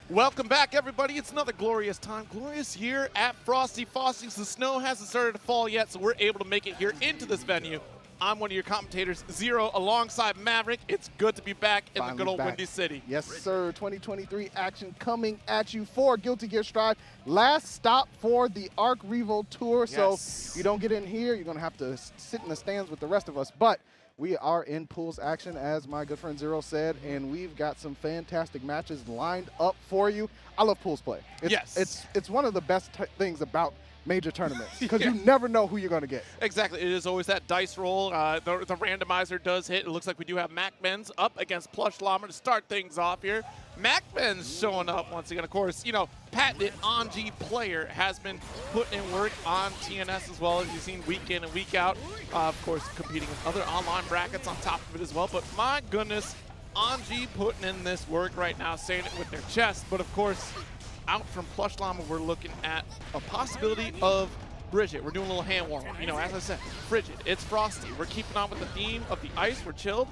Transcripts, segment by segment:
Welcome back, everybody. It's another glorious time. Glorious year at Frosty Faustings. The snow hasn't started to fall yet, so we're able to make it here into this venue. I'm one of your commentators, Zero, alongside Maverick. It's good to be back in the good old Windy City. Yes, sir. 2023 action coming at you for Guilty Gear Strive. Last stop for the Arc Revo Tour. Yes. So if you don't get in here, you're going to have to sit in the stands with the rest of us. But we are in pools action, as my good friend Zero said, and we've got some fantastic matches lined up for you. I love pools play. It's one of the best things about major tournaments, because you never know who you're going to get. Exactly. It is always that dice roll. The randomizer does hit. It looks like we do have MacMens up against Plush Llama to start things off here. MacMens showing up once again. Of course, you know, patented Anji player has been putting in work on TNS as well, as you've seen week in and week out. Of course, competing in other online brackets on top of it as well. But my goodness, Anji putting in this work right now, saying it with their chest. But of course, out from Plush Llama, we're looking at a possibility of Bridget. We're doing a little hand warming. You know, as I said, Bridget, it's Frosty. We're keeping on with the theme of the ice. We're chilled.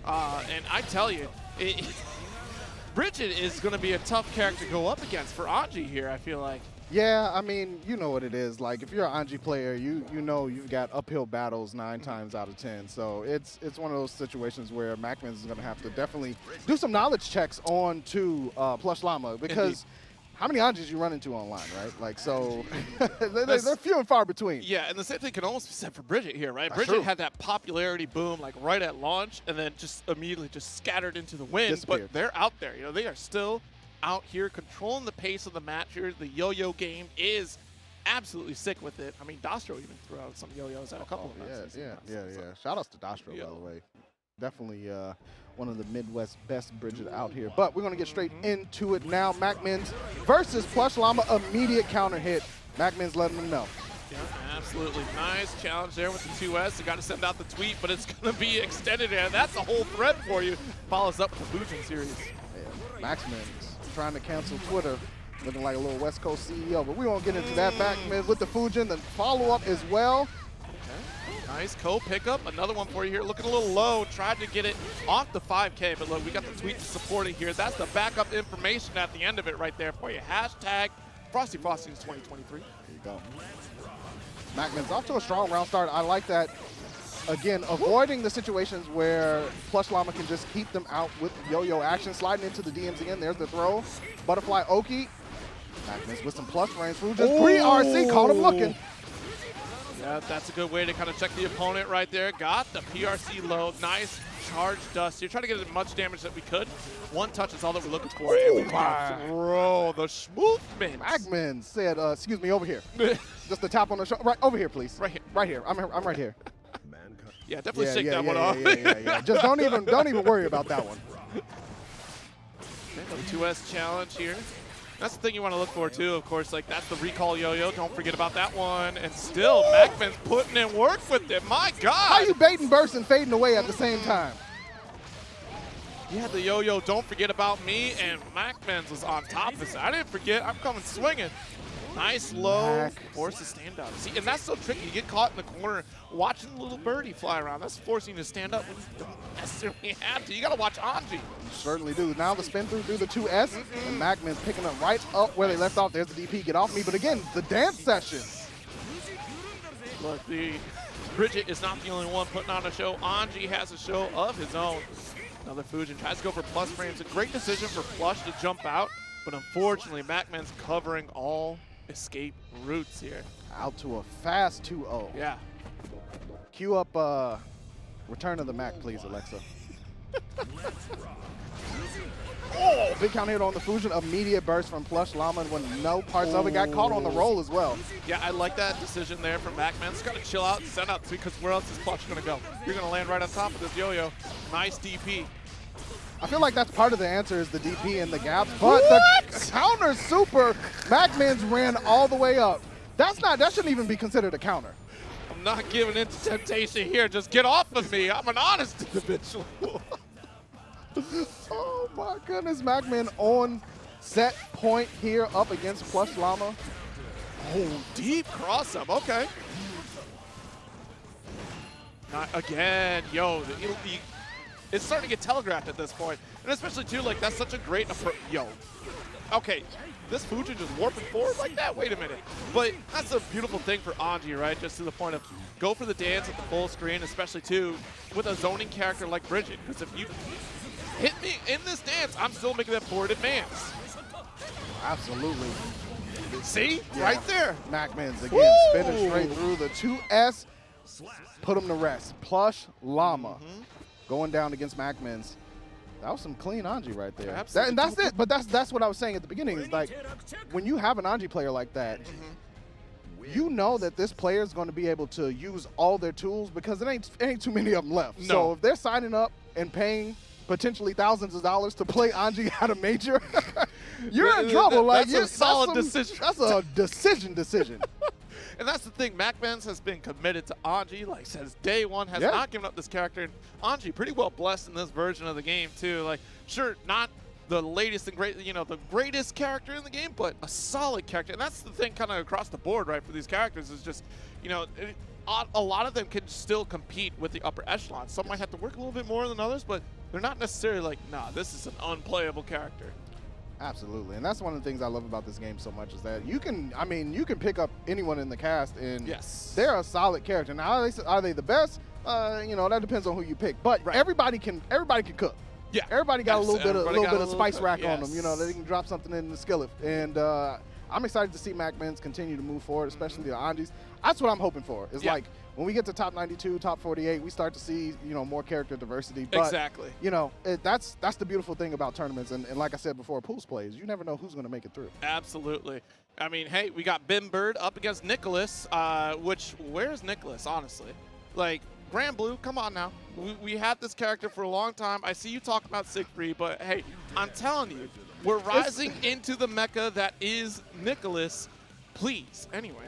And I tell you, Bridget is going to be a tough character to go up against for Anji here, I feel like. Yeah, I mean, you know what it is. Like, if you're an Anji player, you know you've got uphill battles 9 times out of 10. So it's one of those situations where MacMens is going to have to definitely do some knowledge checks on to Plush Llama, because Indeed. how many Anjis you run into online, right? Like, so they're few and far between. Yeah, and the same thing can almost be said for Bridget here, right? That's Bridget true. had that popularity boom like right at launch, and then just immediately just scattered into the wind. But they're out there. You know, they are still out here controlling the pace of the match here. The yo-yo game is absolutely sick with it. I mean, Dostro even threw out some yo-yos at a couple of matches. Yeah. Shout outs to Dostro, by the way. Definitely one of the Midwest best Bridget out here. But we're going to get straight into it now. MacMens versus Plush Llama, immediate counter hit. MacMens letting them know. Yeah, absolutely. Nice challenge there with the 2S. You got to send out the tweet, but it's going to be extended, and that's a whole thread for you. Follows up with the Fujin series. Yeah, MacMens trying to cancel Twitter, looking like a little West Coast CEO, but we won't get into that. MacMens with the Fujin, then follow-up as well. Nice pickup. Another one for you here. Looking a little low. Tried to get it off the 5K, but look, we got the tweet to support it here. That's the backup information at the end of it right there for you. Hashtag Frosty Faustings 2023. There you go. MacMens off to a strong round start. I like that. Again, avoiding the situations where Plush Llama can just keep them out with yo-yo action. Sliding into the DMs again. There's the throw. Butterfly Oki. MacMens with some plus range. Just pre-RC. Caught him looking. Yeah, that's a good way to kind of check the opponent right there. Got the PRC low. Nice charge dust. You're trying to get as much damage that we could. One touch is all that we're looking for. And we throw the schmoofment. MacMens said, excuse me, over here. Just a tap on the shoulder. Right over here, please. Right here. Right here. I'm right here. Yeah, definitely shake that one off. Yeah. Just don't even worry about that one. The 2S challenge here. That's the thing you want to look for, too, of course. Like, that's the recall yo-yo. Don't forget about that one. And still, MacMens putting in work with it. My God. How you baiting burst and fading away at the same time? Yeah, the yo-yo, don't forget about me. And MacMens was on top of it. I didn't forget. I'm coming swinging. Nice low. Force to stand up. See, and that's so tricky. You get caught in the corner watching the little birdie fly around. That's forcing you to stand up when you don't necessarily have to. You got to watch Anji. You certainly do. Now the spin through the 2S, and MacMens picking up right up where they left off. There's the DP. Get off me. But again, the dance session. Look, Bridget is not the only one putting on a show. Anji has a show of his own. Another Fujin tries to go for plus frames. A great decision for Plush to jump out, but unfortunately, MacMens covering all escape routes here. Out to a fast 2-0. Yeah. Cue up Return of the Mac, please, Alexa. Oh, big counter hit on the Fujin. Immediate burst from Plush Llama when no parts of it got caught on the roll as well. Yeah, I like that decision there from MacMens. Got to chill out and send out, because where else is Plush going to go? You're going to land right on top of this yo-yo. Nice DP. I feel like that's part of the answer is the DP and the gaps, but the counter super, MacMens ran all the way up. That shouldn't even be considered a counter. I'm not giving in to temptation here. Just get off of me. I'm an honest individual. Oh my goodness, MacMen on set point here up against Plush Llama. Oh, deep cross up. Okay. Not again. Yo, it's starting to get telegraphed at this point. And especially, too, like, that's such a great approach. Yo, Okay, this Fuji just warping forward like that? Wait a minute. But that's a beautiful thing for Anji, right? Just to the point of go for the dance at the full screen, especially too with a zoning character like Bridget. Because if you hit me in this dance, I'm still making that forward advance. Absolutely. See? Yeah. Right there. MacMens again, spinning straight through the 2S. Put him to rest. Plush Llama going down against MacMens. That was some clean Anji right there. Absolutely. And that's it. But that's what I was saying at the beginning. Is like when you have an Anji player like that, you know that this player is going to be able to use all their tools because it ain't too many of them left. No. So if they're signing up and paying potentially thousands of dollars to play Anji at a major, you're in trouble. Like that's a solid decision. That's a decision. And that's the thing, MacMens has been committed to Anji, like since day one, has not given up this character. And Anji pretty well blessed in this version of the game too. Like, sure, not the latest and great, the greatest character in the game, but a solid character. And that's the thing kind of across the board, right, for these characters is just, a lot of them can still compete with the upper echelon. Some might have to work a little bit more than others, but they're not necessarily like, nah, this is an unplayable character. Absolutely, and that's one of the things I love about this game so much is that you can pick up anyone in the cast and they're a solid character. Now, are they the best? That depends on who you pick. But everybody can cook. Yeah, everybody got a little bit of spice rack on them. They can drop something in the skillet. And I'm excited to see MacMens continue to move forward, especially the Anjis. That's what I'm hoping for. It's like when we get to top 92, top 48, we start to see more character diversity. But, exactly. That's the beautiful thing about tournaments. And like I said before, pools plays, you never know who's going to make it through. Absolutely. I mean, hey, we got bimbird up against Nicholas. Where's Nicholas? Honestly, like Grand Blue, come on now. We had this character for a long time. I see you talking about Siegfried, but hey, I'm telling you, we're rising into the mecca that is Nicholas. Please, anyway.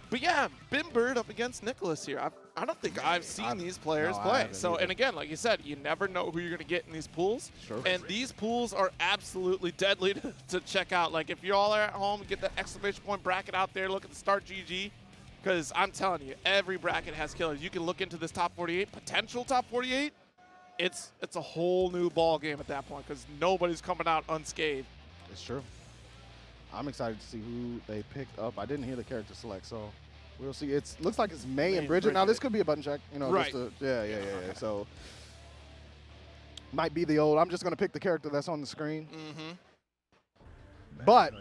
But yeah, bimbird up against Nicholas here. I don't think I've seen these players play. So, and again, like you said, you never know who you're going to get in these pools. Sure. And these pools are absolutely deadly to check out. Like, if you all are at home, get the exclamation point bracket out there, look at the start GG. Because I'm telling you, every bracket has killers. You can look into this top 48, potential top 48. It's a whole new ball game at that point because nobody's coming out unscathed. It's true. I'm excited to see who they picked up. I didn't hear the character select, so we'll see. It looks like it's May and Bridget. Now, this could be a button check. Right. Yeah. So, might be the old, I'm just going to pick the character that's on the screen. But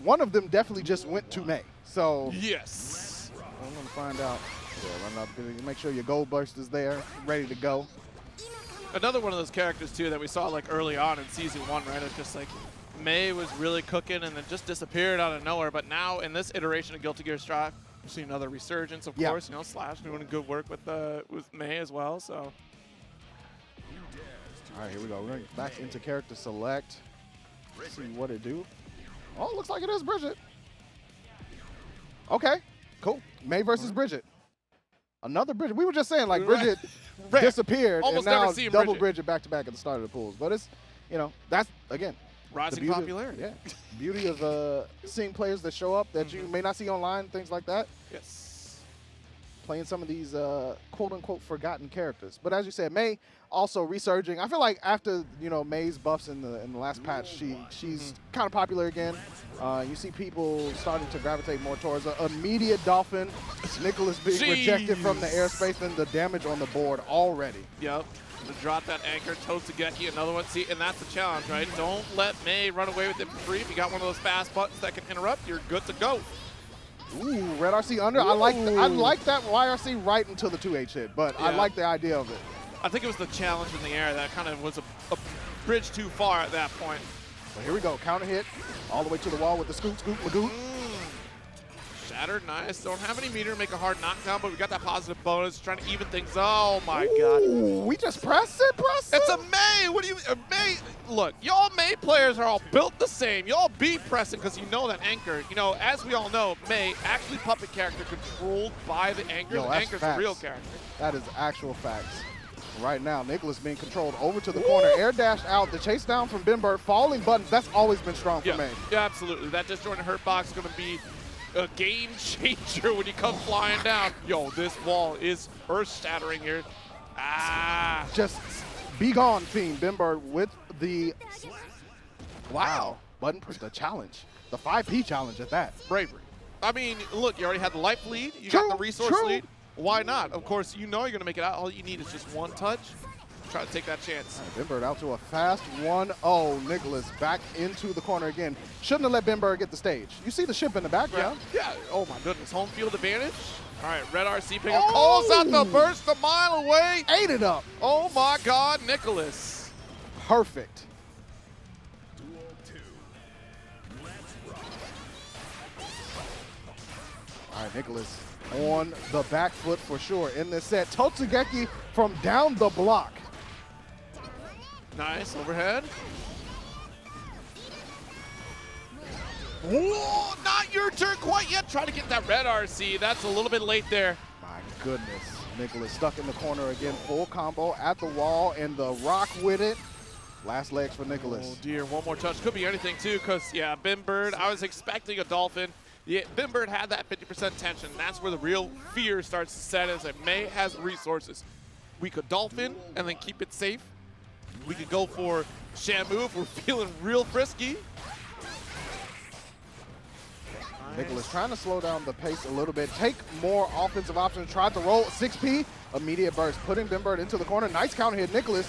one of them definitely just went to May. So, yes. I'm going to find out. Yeah, run up, make sure your gold burst is there, ready to go. Another one of those characters, too, that we saw like early on in Season 1, right? It's just like May was really cooking and then just disappeared out of nowhere. But now in this iteration of Guilty Gear Strive, we've seen another resurgence, of course. Slash doing good work with May as well. So, all right, here we go. We're going back into character select. Let's see what it do. Oh, looks like it is Bridget. Okay, cool. May versus Bridget. Another Bridget. We were just saying, like, Bridget disappeared, almost and now never seen double Bridget back-to-back at the start of the pools. But it's, that's, again, rising popularity. Yeah. Beauty of seeing players that show up that you may not see online, things like that. Yes. Playing some of these quote-unquote forgotten characters. But as you said, May also resurging. I feel like after, May's buffs in the last patch, she's kind of popular again. You see people starting to gravitate more towards her. Immediate Dolphin. Nicholas being rejected from the airspace and the damage on the board already. Yep. To drop that anchor, Totsugeki, another one. See, and that's the challenge, right? Don't let May run away with it for free. If you got one of those fast buttons that can interrupt, you're good to go. Ooh, red RC under. I like that YRC right until the 2H hit, but I like the idea of it. I think it was the challenge in the air that kind of was a bridge too far at that point. So here we go, counter hit, all the way to the wall with the scoop, magoot. Shattered, nice. Don't have any meter to make a hard knockdown, but we got that positive bonus, trying to even things. Oh my God. We just press it. It's a May. What do you, May? Look, y'all May players are all built the same. Y'all be pressing because you know that anchor. As we all know, May, actually puppet character controlled by the anchor. The anchor's a real character. That is actual facts. Right now, Nicholas being controlled over to the corner, air dash out, the chase down from bimbird, falling buttons. That's always been strong for May. Yeah, absolutely. That disjointed hurt box is going to be a game changer when you come flying down. Yo, this wall is earth-shattering here. Just be gone, Fiend. bimbird with the Wow. Button push the challenge. The 5P challenge at that. Bravery. I mean, look, you already had the life lead. You True, got the resource true. lead. Why not? Of course, you know you're going to make it out. All you need is just one touch. Try to take that chance. Bimbird out to a fast 1-0. Nicholas back into the corner again. Shouldn't have let Bimbird get the stage. You see the ship in the background. Yeah. Oh, my goodness. Home field advantage. All right, Red RC pick up. Calls out the burst a mile away. Ate it up. Oh, my God, Nicholas. Perfect. All right, Nicholas on the back foot for sure in this set. Totsugeki from down the block. Nice, overhead. Whoa, not your turn quite yet. Try to get that red RC. That's a little bit late there. My goodness. Nicholas stuck in the corner again. Full combo at the wall and the rock with it. Last legs for Nicholas. Oh, dear. One more touch. Could be anything, too, because, yeah, bimbird, I was expecting a dolphin. Yeah, bimbird had that 50% tension. That's where the real fear starts to set as May has resources. We could dolphin and then keep it safe. We could go for Shamu if we're feeling real frisky. Nicholas trying to slow down the pace a little bit, take more offensive options, tried to roll 6P, immediate burst, putting bimbird into the corner. Nice counter hit, Nicholas.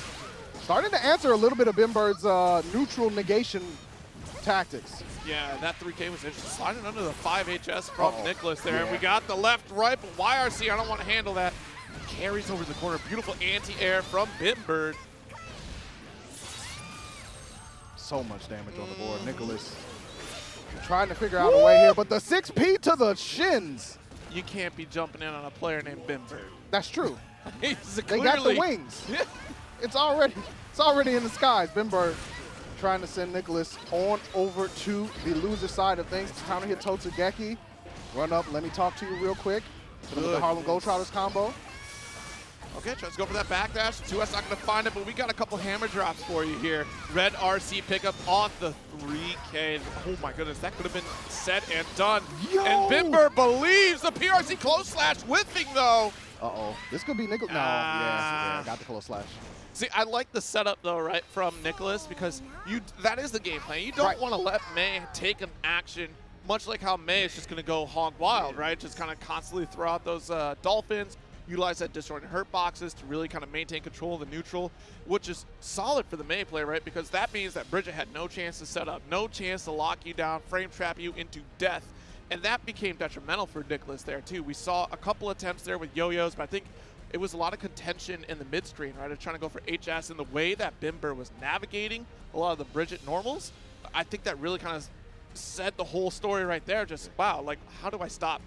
Starting to answer a little bit of bimbird's neutral negation tactics. Yeah, that 3K was interesting. Sliding under the 5HS from Nicholas there. And we got the left, right, but YRC, I don't want to handle that. Carries over the corner. Beautiful anti-air from bimbird. So much damage on the board. Nicholas trying to figure out a way here, but the 6P to the shins. You can't be jumping in on a player named bimbird. That's true. They got the wings. It's already in the skies. Bimbird trying to send Nicholas on over to the loser side of things. Counter hit Totsugeki. Run up, let me talk to you real quick. Hit him with the Harlem Globetrotters combo. Okay, tries to go for that backdash. 2S not going to find it, but we got a couple hammer drops for you here. Red RC pickup off the 3K. Oh my goodness, that could have been said and done. Yo! And bimbird believes the PRC close slash whiffing though. Uh-oh. This could be Nicholas. No, yeah, got the close slash. See, I like the setup though, right, from Nicholas, because that is the game plan. You don't want to let May take an action, much like how May is just going to go hog wild, right? Just kind of constantly throw out those dolphins, utilize that disjointed hurt boxes to really kind of maintain control of the neutral, which is solid for the May play, right? Because that means that Bridget had no chance to set up, no chance to lock you down, frame trap you into death. And that became detrimental for Nicholas there too. We saw a couple attempts there with yo-yos, but I think it was a lot of contention in the mid-screen, right? Of trying to go for HS, and the way that bimbird was navigating a lot of the Bridget normals, I think that really kind of said the whole story right there. Just, wow, like, how do I stop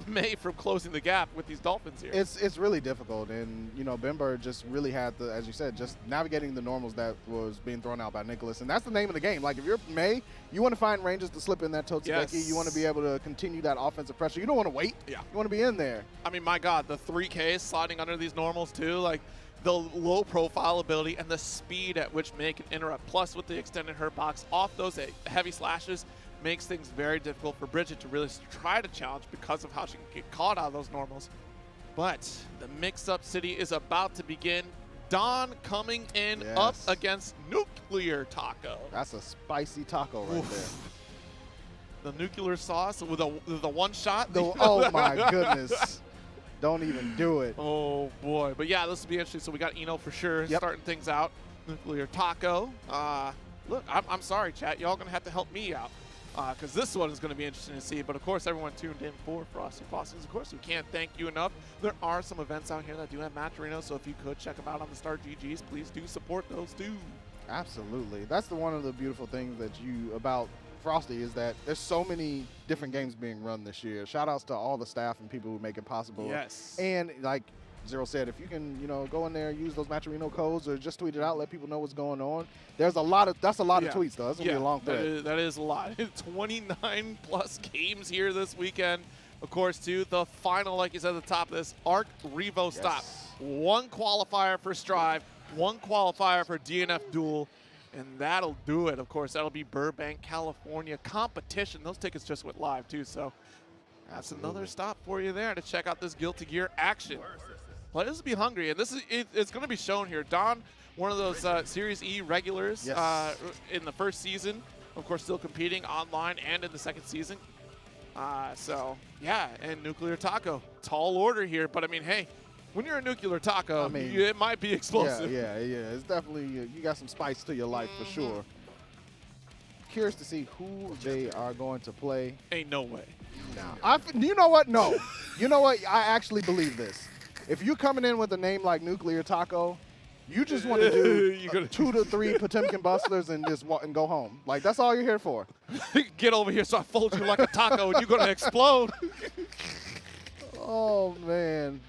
May from closing the gap with these dolphins here? It's really difficult, and you know, bimbird just really had to, as you said, just navigating the normals that was being thrown out by Nicholas, and that's the name of the game. Like, if you're May, you want to find ranges to slip in that Totsugeki. Yes. You want to be able to continue that offensive pressure. You don't want to wait. Yeah. You want to be in there. I mean, my God, the 3Ks sliding under these normals too, like the low profile ability and the speed at which May can interrupt, plus with the extended hurt box off those heavy slashes, makes things very difficult for Bridget to really try to challenge because of how she can get caught out of those normals. But the mix-up city is about to begin. D.O.N coming in up against NuclearTaco. That's a spicy taco right The nuclear sauce with the one shot. Oh my goodness. Don't even do it. Oh boy. But yeah, this will be interesting. So we got Eno for sure starting things out. NuclearTaco. Look, I'm sorry, chat. Y'all gonna have to help me out. Because this one is going to be interesting to see. But, of course, everyone tuned in for Frosty Faustings. Of course, we can't thank you enough. There are some events out here that do have match arenas, so if you could check them out on the Star GGs, please do support those too. Absolutely. That's one of the beautiful things about Frosty is that there's so many different games being run this year. Shout-outs to all the staff and people who make it possible. Yes. And, like Zero said, if you can, go in there and use those Matcherino codes or just tweet it out, let people know what's going on. That's a lot of tweets, though. That's going to be a long thread. That is a lot. 29 plus games here this weekend. Of course, too, the final, like you said at the top of this, Arc Revo stop. One qualifier for Strive, one qualifier for DNF Duel, and that'll do it. Of course, that'll be Burbank, California competition. Those tickets just went live, too, so that's another stop for you there to check out this Guilty Gear action. Players will be hungry, and this is it's going to be shown here. D.O.N one of those Series E regulars in the first season. Of course, still competing online and in the second season. So, yeah, and NuclearTaco. Tall order here, but I mean, hey, when you're a NuclearTaco, I mean, it might be explosive. Yeah. It's definitely, you got some spice to your life for sure. Curious to see who they are going to play. Ain't no way. Nah. You know what? No. You know what? I actually believe this. If you're coming in with a name like NuclearTaco, you just want to do 2 to 3 Potemkin busters and just walk and go home. Like, that's all you're here for. Get over here so I fold you like a taco and you're going to explode. Oh, man.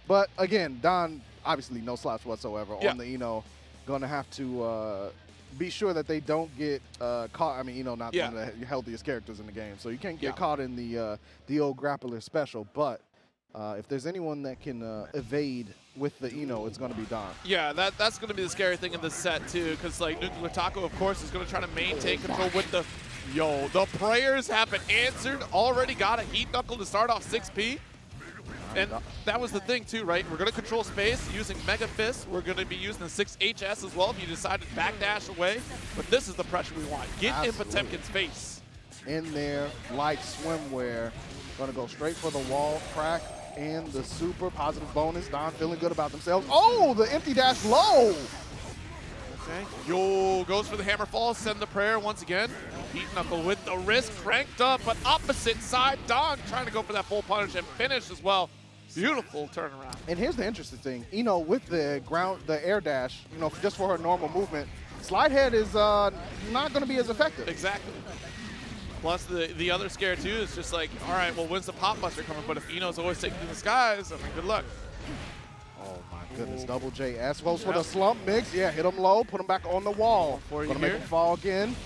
But, again, Don, obviously no slaps whatsoever on the Eno. Going to have to be sure that they don't get caught. I mean, Eno not one of the healthiest characters in the game, so you can't get caught in the old grappler special. But if there's anyone that can evade with the Eno, it's going to be Don. Yeah, that's going to be the scary thing in this set, too, because, like, NuclearTaco, of course, is going to try to maintain control with the... Yo, the prayers have been answered. Already got a Heat Knuckle to start off 6P. And that was the thing, too, right? We're going to control space using Mega Fist. We're going to be using the 6HS as well if you decide to backdash away. But this is the pressure we want. Get in Potemkin's face. In there, like swimwear. Going to go straight for the wall crack and the super positive bonus. Don feeling good about themselves. Oh, the empty dash low. Okay. Yo, goes for the hammer fall. Send the prayer once again. Heat Knuckle with the wrist cranked up, but opposite side. Don trying to go for that full punish and finish as well. Beautiful turnaround. And here's the interesting thing. Eno with the air dash, just for her normal movement, slide head is not going to be as effective. Exactly. Plus the other scare too is just like, all right, well, when's the pop buster coming? But if Eno's always taking to the skies, I mean, good luck. Oh my goodness, double JS goes for the slump mix. Yeah, hit him low, put him back on the wall. Gonna make him fall again.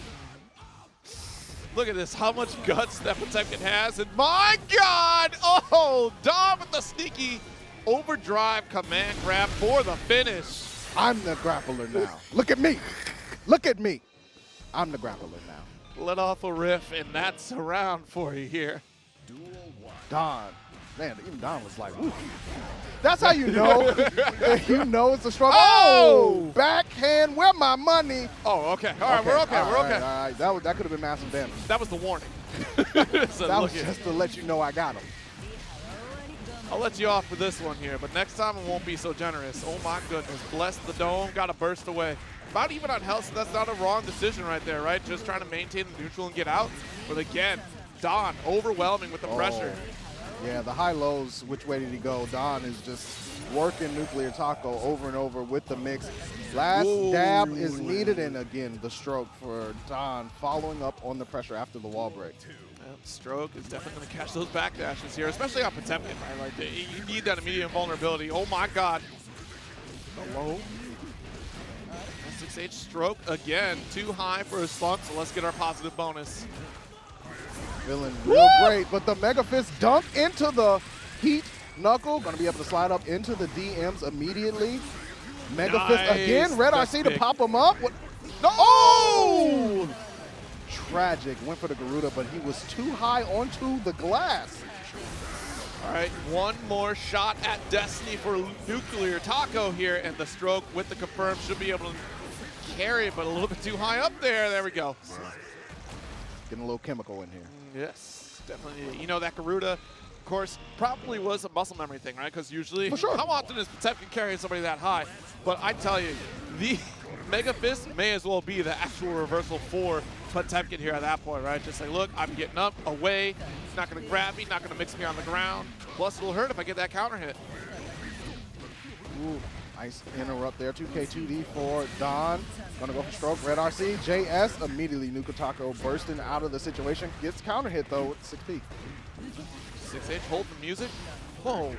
Look at this, how much guts that Potemkin has, and my God! Oh, Don with the sneaky overdrive command grab for the finish. I'm the grappler now. Look at me. Look at me. I'm the grappler now. Let off a riff, and that's a round for you here. Don. Man, even Don was like, ooh. That's how you know. You know it's a struggle. Oh! Backhand, where my money? Oh, okay. All right, we're okay. We're okay. All right. That could have been massive damage. That was the warning. So that was just to let you know I got him. I'll let you off for this one here, but next time it won't be so generous. Oh, my goodness. Bless the dome. Got to burst away. About even on health, so that's not a wrong decision right there, right? Just trying to maintain the neutral and get out. But again, Don overwhelming with the pressure. Yeah, the high-lows, which way did he go? Don is just working NuclearTaco over and over with the mix. Last dab is needed, and again, the stroke for Don following up on the pressure after the wall break. Stroke is definitely going to catch those backdashes here, especially on Potemkin, right? Like, you need that immediate vulnerability. Oh, my God. Hello? 6H stroke again, too high for a slump, so let's get our positive bonus. Feeling real great, but the Mega Fist dunk into the Heat Knuckle. Going to be able to slide up into the DMs immediately. Mega Fist again, Red RC to pop him up. What? No! Oh! Tragic, went for the Garuda, but he was too high onto the glass. All right, one more shot at Destiny for NuclearTaco here, and the stroke with the confirm should be able to carry it, but a little bit too high up there. There we go. Getting a little chemical in here. Yes, definitely. That Garuda, of course, probably was a muscle memory thing, right? Because usually, how often is Potemkin carrying somebody that high? But I tell you, the Mega Fist may as well be the actual reversal for Potemkin here at that point, right? Just like, look, I'm getting up, away, not going to grab me, not going to mix me on the ground. Plus, it'll hurt if I get that counter hit. Ooh, nice interrupt there. 2K2D for Don. Gonna go for stroke. Red RC. JS immediately NuclearTaco bursting out of the situation. Gets counter hit though with 6P. 6H hold the music. Whoa.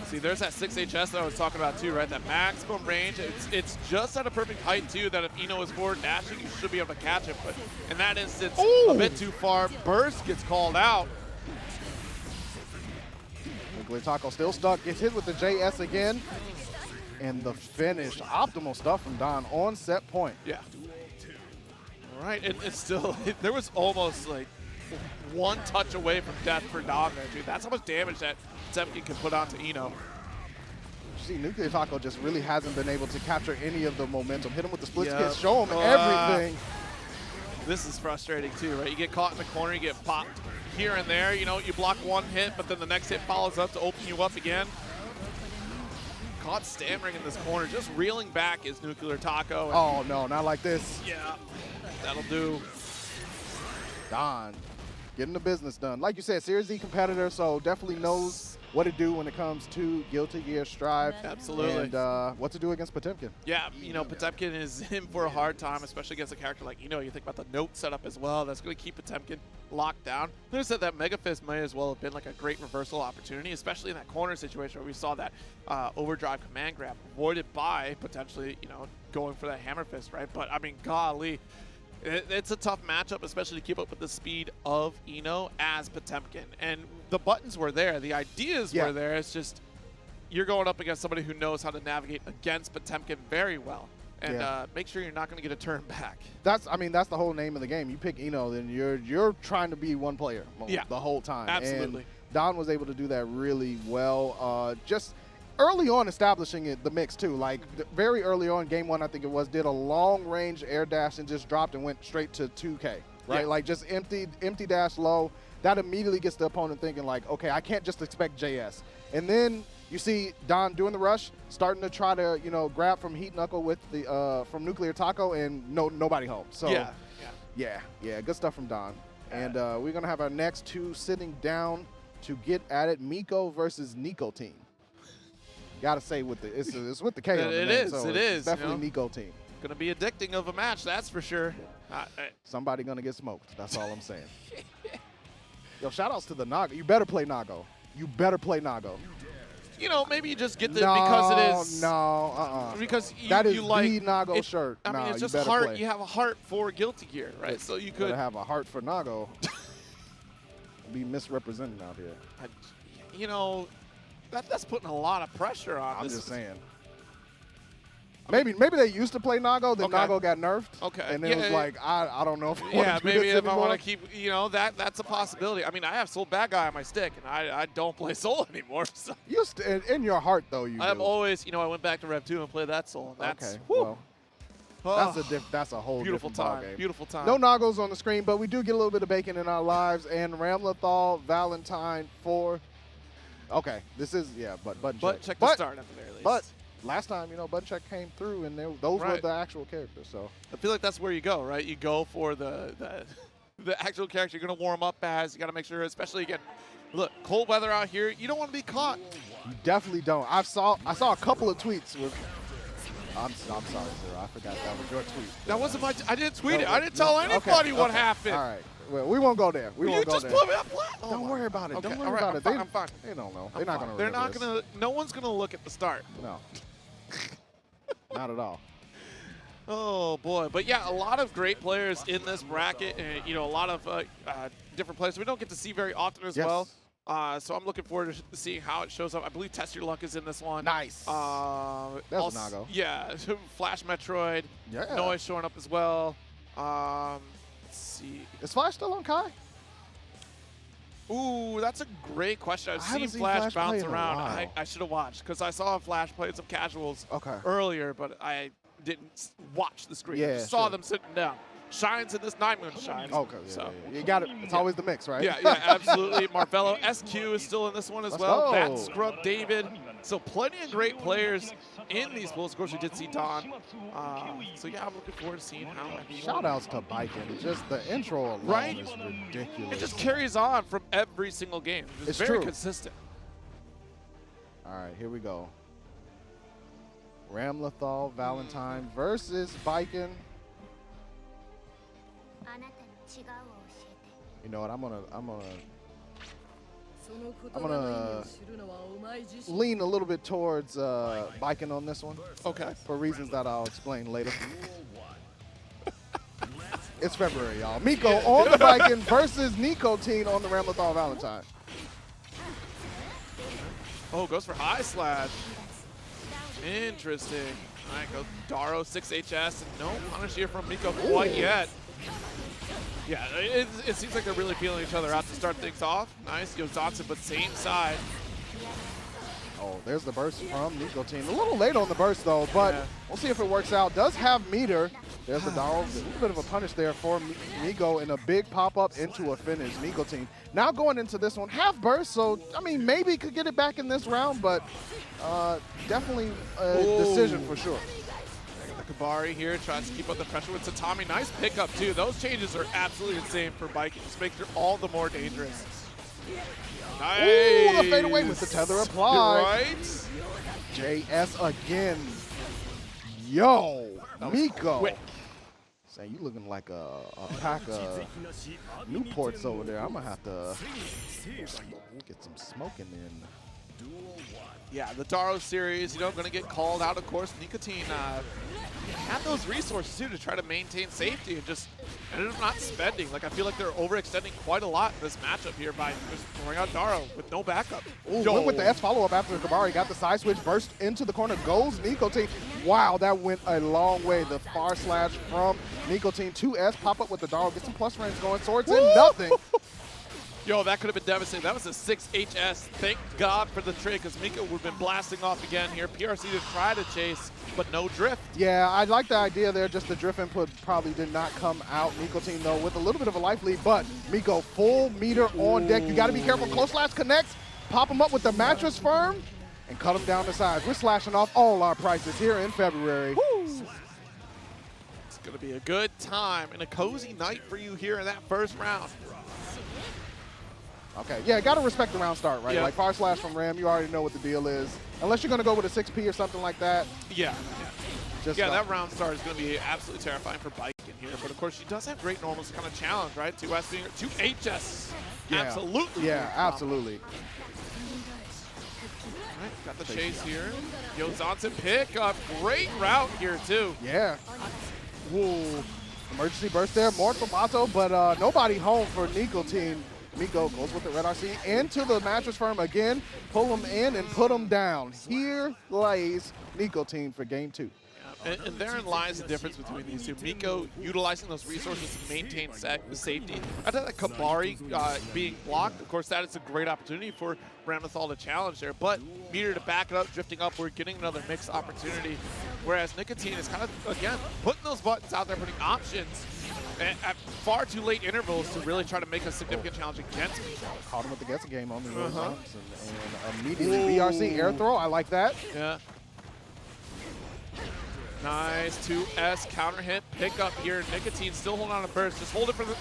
See, there's that 6HS that I was talking about too, right? That maximum range. It's just at a perfect height too that if Eno is forward dashing, you should be able to catch it. But in that instance, a bit too far. Burst gets called out. NuclearTaco still stuck. Gets hit with the JS again. And the finish. Optimal stuff from Don on set point. Yeah. All right, and it's still, there was almost like one touch away from death for Don there, dude. That's how much damage that Potemkin can put onto Eno. see NuclearTaco just really hasn't been able to capture any of the momentum. Hit him with the split Yep. kiss, show him everything. This is frustrating too, right? You get caught in the corner, you get popped here and there. You know, you block one hit, but then the next hit follows up to open you up again. Caught stammering in this corner, just reeling back is NuclearTaco. Oh no, not like this. Yeah, that'll do. D.O.N. getting the business done. Like you said, Series Z competitor, so definitely knows what to do when it comes to Guilty Gear Strive. Absolutely. And what to do against Potemkin. Yeah, you know, Potemkin is in for a hard time, especially against a character like, you know, you think about the note setup as well. That's going to keep Potemkin locked down. I said that Mega Fist may as well have been like a great reversal opportunity, especially in that corner situation where we saw that overdrive command grab avoided by potentially, you know, going for that Hammer Fist, right? But, I mean, golly. It's a tough matchup, especially to keep up with the speed of Eno as Potemkin. And the buttons were there. The ideas were there. It's just you're going up against somebody who knows how to navigate against Potemkin very well. And make sure you're not going to get a turn back. That's the whole name of the game. You pick Eno, then you're trying to be one player the whole time. Absolutely. And D.O.N was able to do that really well. Just early on establishing the mix too. Like very early on, game one I think it was, did a long range air dash and just dropped and went straight to 2K, right? Like just empty dash low. That immediately gets the opponent thinking like, okay, I can't just expect JS. And then you see D.O.N doing the rush, starting to try to, you know, grab from Heat Knuckle with the from NuclearTaco, and nobody home. So yeah, good stuff from D.O.N. And we're gonna have our next two sitting down to get at it. Meeko versus Nikotine. Gotta say with the it's with the K on the name, so it's definitely you know, Nikotine. Gonna be addicting of a match, that's for sure. Somebody gonna get smoked. That's all I'm saying. Yo, shout outs to the Nago. You better play Nago. You better play Nago. You know, maybe you just get the because it is because that is you like the Nago shirt. I mean, it's just heart. Play. You have a heart for Guilty Gear, right? So you could have a heart for Nago. Be misrepresented out here. You know, that's putting a lot of pressure on. I'm just saying. Maybe they used to play Nago, then Nago got nerfed. Okay. And then it was like, I don't know if I want to do maybe this if anymore. I want to keep, you know, that's a possibility. I mean, I have Soul Bad Guy on my stick, and I don't play Soul anymore. So. You in your heart, though, you I'm do. always, you know, I went back to Rev 2 and played that Soul. That's, okay, well, that's a whole beautiful different time. ballgame. Beautiful time. No Nagos on the screen, but we do get a little bit of Baiken in our lives. And Ramlethal, Valentine, 4. Okay, this is, button check. The start at the very least. But last time, you know, button check came through, and those were the actual characters. So I feel like that's where you go, right? You go for the actual character you're going to warm up as. You got to make sure, especially again, look, cold weather out here. You don't want to be caught. You definitely don't. I saw a couple of tweets with. I'm sorry, sir. I forgot that was your tweet. That wasn't my. I didn't tweet it. I didn't tell anybody what happened. All right. Well, we won't go there. We won't go there. You just put me up. Don't worry about it. Okay. Don't worry about it. I'm fine. They don't know. They're not going to. They're not going to. No one's going to look at the start. No. Not at all. Oh boy, but yeah, a lot of great players in this bracket, and you know, a lot of different players we don't get to see very often as well. So I'm looking forward to seeing how it shows up. I believe Test Your Luck is in this one. Nice. That's a Nago. Yeah, Flash Metroid. Yeah. Noise showing up as well. Let's see. Is Flash still on Kai? Ooh, that's a great question. I've seen Flash bounce around. I should have watched because I saw Flash playing some casuals earlier, but I didn't watch the screen. I saw them sitting down. Shines in this 9-moon shines. Okay, you got it. It's always the mix, right? Yeah, absolutely. Marvelo, SQ is still in this one as well. That Scrub, David. So plenty of great players in these pools. Of course, we did see D.O.N. So yeah, I'm looking forward to seeing how. Shout outs to Baiken. Just the intro alone is ridiculous. It just carries on from every single game. It's very consistent. All right, here we go. Ramlethal, Valentine versus Baiken. You know what? I'm gonna lean a little bit towards Baiken on this one. Okay. For reasons that I'll explain later. It's February, y'all. Meeko on the Baiken versus Nikotine on the Ramlethal Valentine. Oh, goes for high slash. Interesting. All right, goes Daro 6HS. No punish here from Meeko quite yet. Yeah, it seems like they're really feeling each other out to start things off. Nice, goes Dotson, but same side. Oh, there's the burst from Nikotine. A little late on the burst, though, but we'll see if it works out. Does have meter. There's the Darrow. A little bit of a punish there for Meeko and a big pop-up into a finish. Nikotine now going into this one, half burst, so, I mean, maybe could get it back in this round, but definitely a decision for sure. Kabari here tries to keep up the pressure with Tatami. Nice pickup, too. Those changes are absolutely insane for Baiken. Just makes it all the more dangerous. Nice. Ooh, the fadeaway with the tether applied. Right. JS again. Yo, Meeko. Quick. Say, you looking like a pack of Newports over there. I'm going to have to get some smoking in. Yeah, the Darrow series, going to get called out, of course. Nikotine had those resources, too, to try to maintain safety and just ended up not spending. Like, I feel like they're overextending quite a lot in this matchup here by just throwing out Darrow with no backup. Ooh, went with the S follow-up after Kabari got the side switch, burst into the corner, goes Nikotine. Wow, that went a long way. The far slash from Nikotine. 2S, pop up with the Darrow, get some plus frames going, swords in, nothing. Yo, that could have been devastating. That was a 6HS. Thank God for the trade, because Meeko would have been blasting off again here. PRC to try to chase, but no drift. Yeah, I like the idea there. Just the drift input probably did not come out. Nikotine, though, with a little bit of a life lead, but Meeko full meter on deck. You got to be careful. Close slash connects. Pop him up with the mattress firm and cut him down the sides. We're slashing off all our prices here in February. Woo. It's going to be a good time and a cozy night for you here in that first round. Okay, yeah, got to respect the round start, right? Yeah. Like far slash from Ram, you already know what the deal is. Unless you're going to go with a 6P or something like that. Yeah. Just that round start is going to be absolutely terrifying for Baiken here. But, of course, she does have great normals to kind of challenge, right? 2S being 2HS. Yeah. Absolutely. Yeah, absolutely. All right, got the chase here. Yo, Zonson pick up. Great route here, too. Yeah. Whoa. Emergency burst there, more tomato, but nobody home for Nikotine. Meeko goes with the red RC into the mattress firm again, pull him in and put him down. Here lays Nikotine for game 2. Yeah. And therein lies the difference between these two. Meeko utilizing those resources to maintain safety. I thought that Kabari being blocked, of course, that is a great opportunity for Ramlethal to challenge there. But meter to back it up, drifting upward, getting another mix opportunity. Whereas Nikotine is kind of, again, putting those buttons out there, putting options at far too late intervals to really try to make a significant challenge against me. Caught him with the guessing game on the and immediately BRC air throw. I like that. Yeah. Nice 2S counter hit pickup here. Nikotine still holding on to burst. Just hold it for the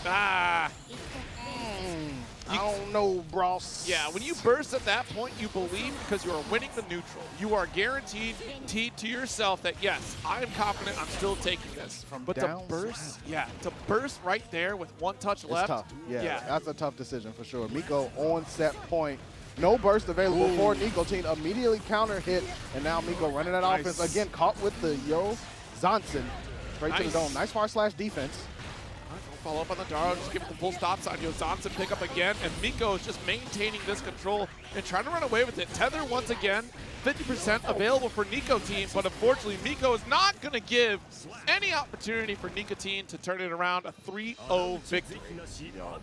I don't know, bros. Yeah, when you burst at that point, you believe because you are winning the neutral. You are guaranteed to yourself that, yes, I am confident I'm still taking this. But to burst right there with one touch left. Tough. Yeah, that's a tough decision for sure. Meeko on set point. No burst available for Nikotine. Immediately counter hit, and now Meeko running that offense. Again, caught with the Zonson. Straight to the dome. Nice far slash defense. Follow up on the Darrow, just give it the full stop sign. Zonson pick up again, and Meeko is just maintaining this control and trying to run away with it. Tether once again, 50% available for Nikotine, but unfortunately Meeko is not going to give any opportunity for Nikotine to turn it around. A 3-0 victory.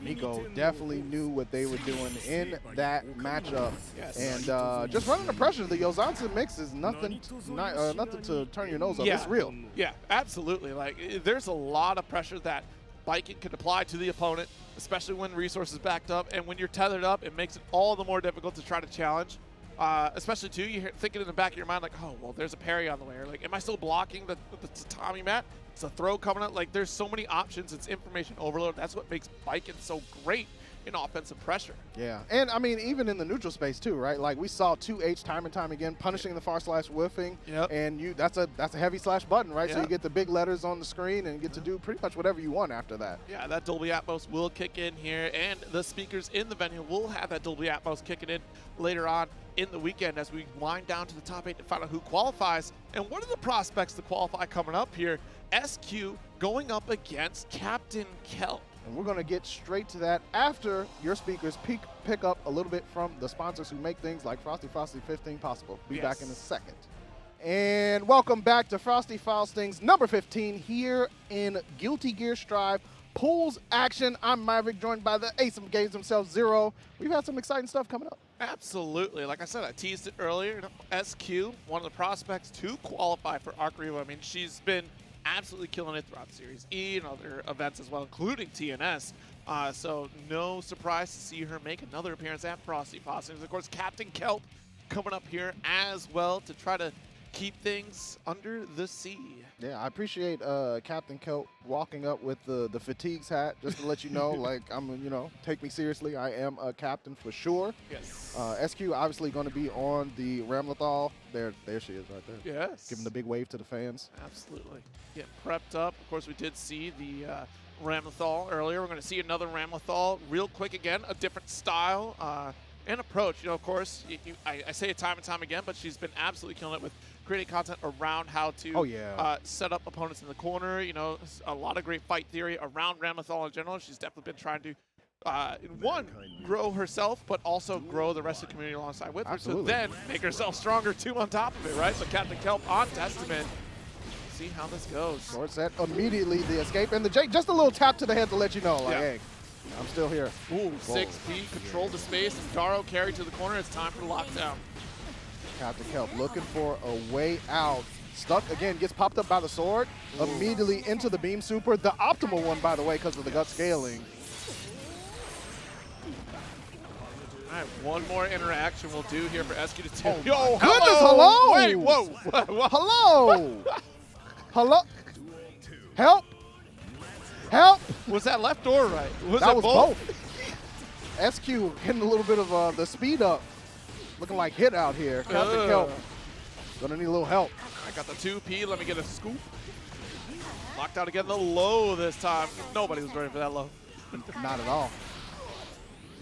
Meeko definitely knew what they were doing in that matchup. Yes. And just running the pressure. The Zonson mix is nothing to turn your nose up. It's real. Yeah, absolutely. Like, there's a lot of pressure that Baiken can apply to the opponent, especially when resources backed up. And when you're tethered up, it makes it all the more difficult to try to challenge. Especially, too, you're thinking in the back of your mind, like, oh, well, there's a parry on the way. Or, like, am I still blocking the tatami mat? It's a throw coming out. Like, there's so many options. It's information overload. That's what makes Baiken so great in offensive pressure. Yeah, and I mean, even in the neutral space too, right? Like we saw 2H time and time again, punishing the far slash whiffing, and that's a heavy slash button, right? So you get the big letters on the screen and get to do pretty much whatever you want after that. Yeah, that Dolby Atmos will kick in here, and the speakers in the venue will have that Dolby Atmos kicking in later on in the weekend as we wind down to the top 8 to find out who qualifies. And what are the prospects to qualify coming up here? SQ going up against KaptainKelp. And we're going to get straight to that after your speakers pick up a little bit from the sponsors who make things like Frosty 15 possible. Be back in a second. And welcome back to Frosty Faustings number 15 here in Guilty Gear Strive Pools Action. I'm Maverick, joined by the ace of games himself, Zero. We've had some exciting stuff coming up. Absolutely. Like I said, I teased it earlier. SQ, one of the prospects to qualify for Arc Revo. I mean, she's been absolutely killing it throughout the Series E and other events as well, including TNS. So no surprise to see her make another appearance at Frosty Faustings. Of course, KaptainKelp coming up here as well to try to keep things under the sea. Yeah, I appreciate KaptainKelp walking up with the fatigues hat, just to let you know, like, take me seriously. I am a captain for sure. Yes. SQ obviously going to be on the Ramlethal. There she is right there. Yes. Giving the big wave to the fans. Absolutely. Getting prepped up. Of course, we did see the Ramlethal earlier. We're going to see another Ramlethal real quick again, a different style and approach. You know, of course, I say it time and time again, but she's been absolutely killing it with creating content around how to set up opponents in the corner. You know, a lot of great fight theory around Ramlethal in general. She's definitely been trying to, one, grow herself, but also grow the rest of the community alongside with her. So then make herself stronger, too, on top of it, right? So KaptainKelp on Testament. See how this goes. Short set, immediately the escape. And the Jake, just a little tap to the head to let you know, like, hey, I'm still here. Ooh, 6P, control the space. Garo carry to the corner. It's time for the lockdown. KaptainKelp looking for a way out. Stuck again, gets popped up by the sword. Ooh. Immediately into the beam super. The optimal one, by the way, because of the gut scaling. All right, one more interaction we'll do here for SQ to take. Oh, yo, goodness, hello! Wait, whoa. Hello! Hello? Help! Help! Was that left or right? That was both. SQ getting a little bit of the speed up. Looking like hit out here. KaptainKelp gonna need a little help. I got the 2P. Let me get a scoop. Locked out again. The low this time. Nobody was ready for that low. Not at all.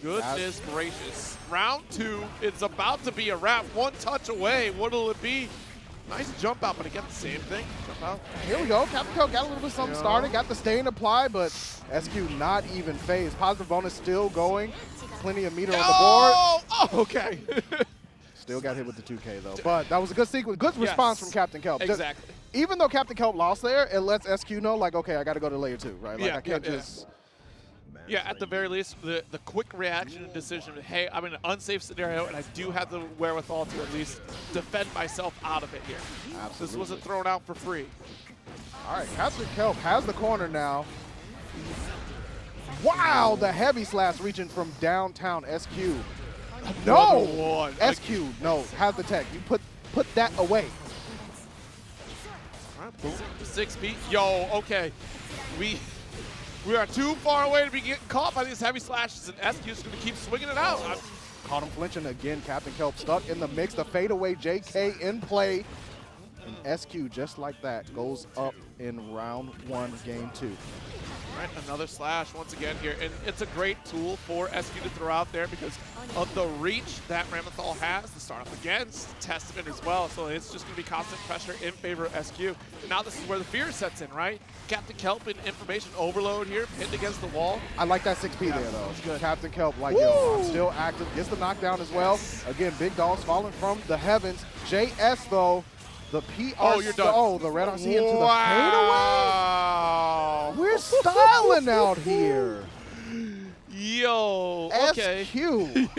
Goodness gracious. Round 2. It's about to be a wrap. One touch away. What'll it be? Nice jump out, but again, the same thing. Jump out. Here we go. KaptainKelp got a little bit of something started. Got the stain applied, but SQ not even phased. Positive bonus still going. Plenty of meter on the board. Oh, okay. Still got hit with the 2K, though. But that was a good sequence. Good response from KaptainKelp. Exactly. Even though KaptainKelp lost there, it lets SQ know, like, okay, I got to go to layer 2, right? Like, I can't just... Yeah, at the very least, the quick reaction and decision, hey, I'm in an unsafe scenario, and I do have the wherewithal to at least defend myself out of it here. Absolutely. This wasn't thrown out for free. All right, KaptainKelp has the corner now. Wow, the heavy slash reaching from downtown SQ. No! SQ, no, have the tech. You put that away. All right, boom, 6P. Yo, okay. We are too far away to be getting caught by these heavy slashes, and SQ is going to keep swinging it out. Caught him flinching again. KaptainKelp stuck in the mix. The fadeaway JK in play. And SQ, just like that, goes up in round 1, game 2. All right, another slash once again here. And it's a great tool for SQ to throw out there because of the reach that Ramlethal has to start up against Testament as well. So it's just going to be constant pressure in favor of SQ. And now this is where the fear sets in, right? KaptainKelp in information overload here, pinned against the wall. I like that 6P there, though. KaptainKelp, like, yo, I'm still active. Gets the knockdown as well. Again, big dogs falling from the heavens. JS, though, the PR. Oh, you're done. Oh, the red RC into the fadeaway. We're styling out here. Yo, okay. SQ.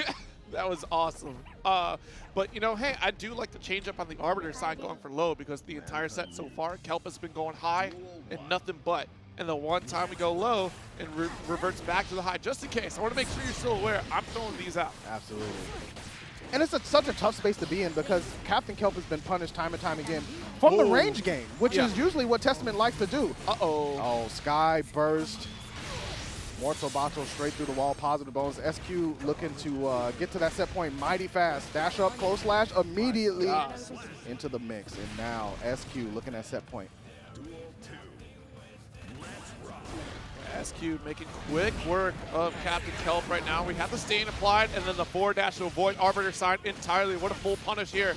That was awesome. But, you know, hey, I do like the change up on the Arbiter side going for low because the entire set so far, Kelp has been going high and nothing but. And the one time we go low and reverts back to the high, just in case. I want to make sure you're still aware. I'm throwing these out. Absolutely. And it's such a tough space to be in because KaptainKelp has been punished time and time again from the range game, which is usually what Testament likes to do. Uh-oh. Oh, Sky burst. Mortal Bato straight through the wall, positive bonus. SQ looking to get to that set point mighty fast. Dash up, close slash, immediately into the mix. And now SQ looking at set point. SQ making quick work of KaptainKelp right now. We have the stain applied and then the forward dash to avoid Arbiter side entirely. What a full punish here.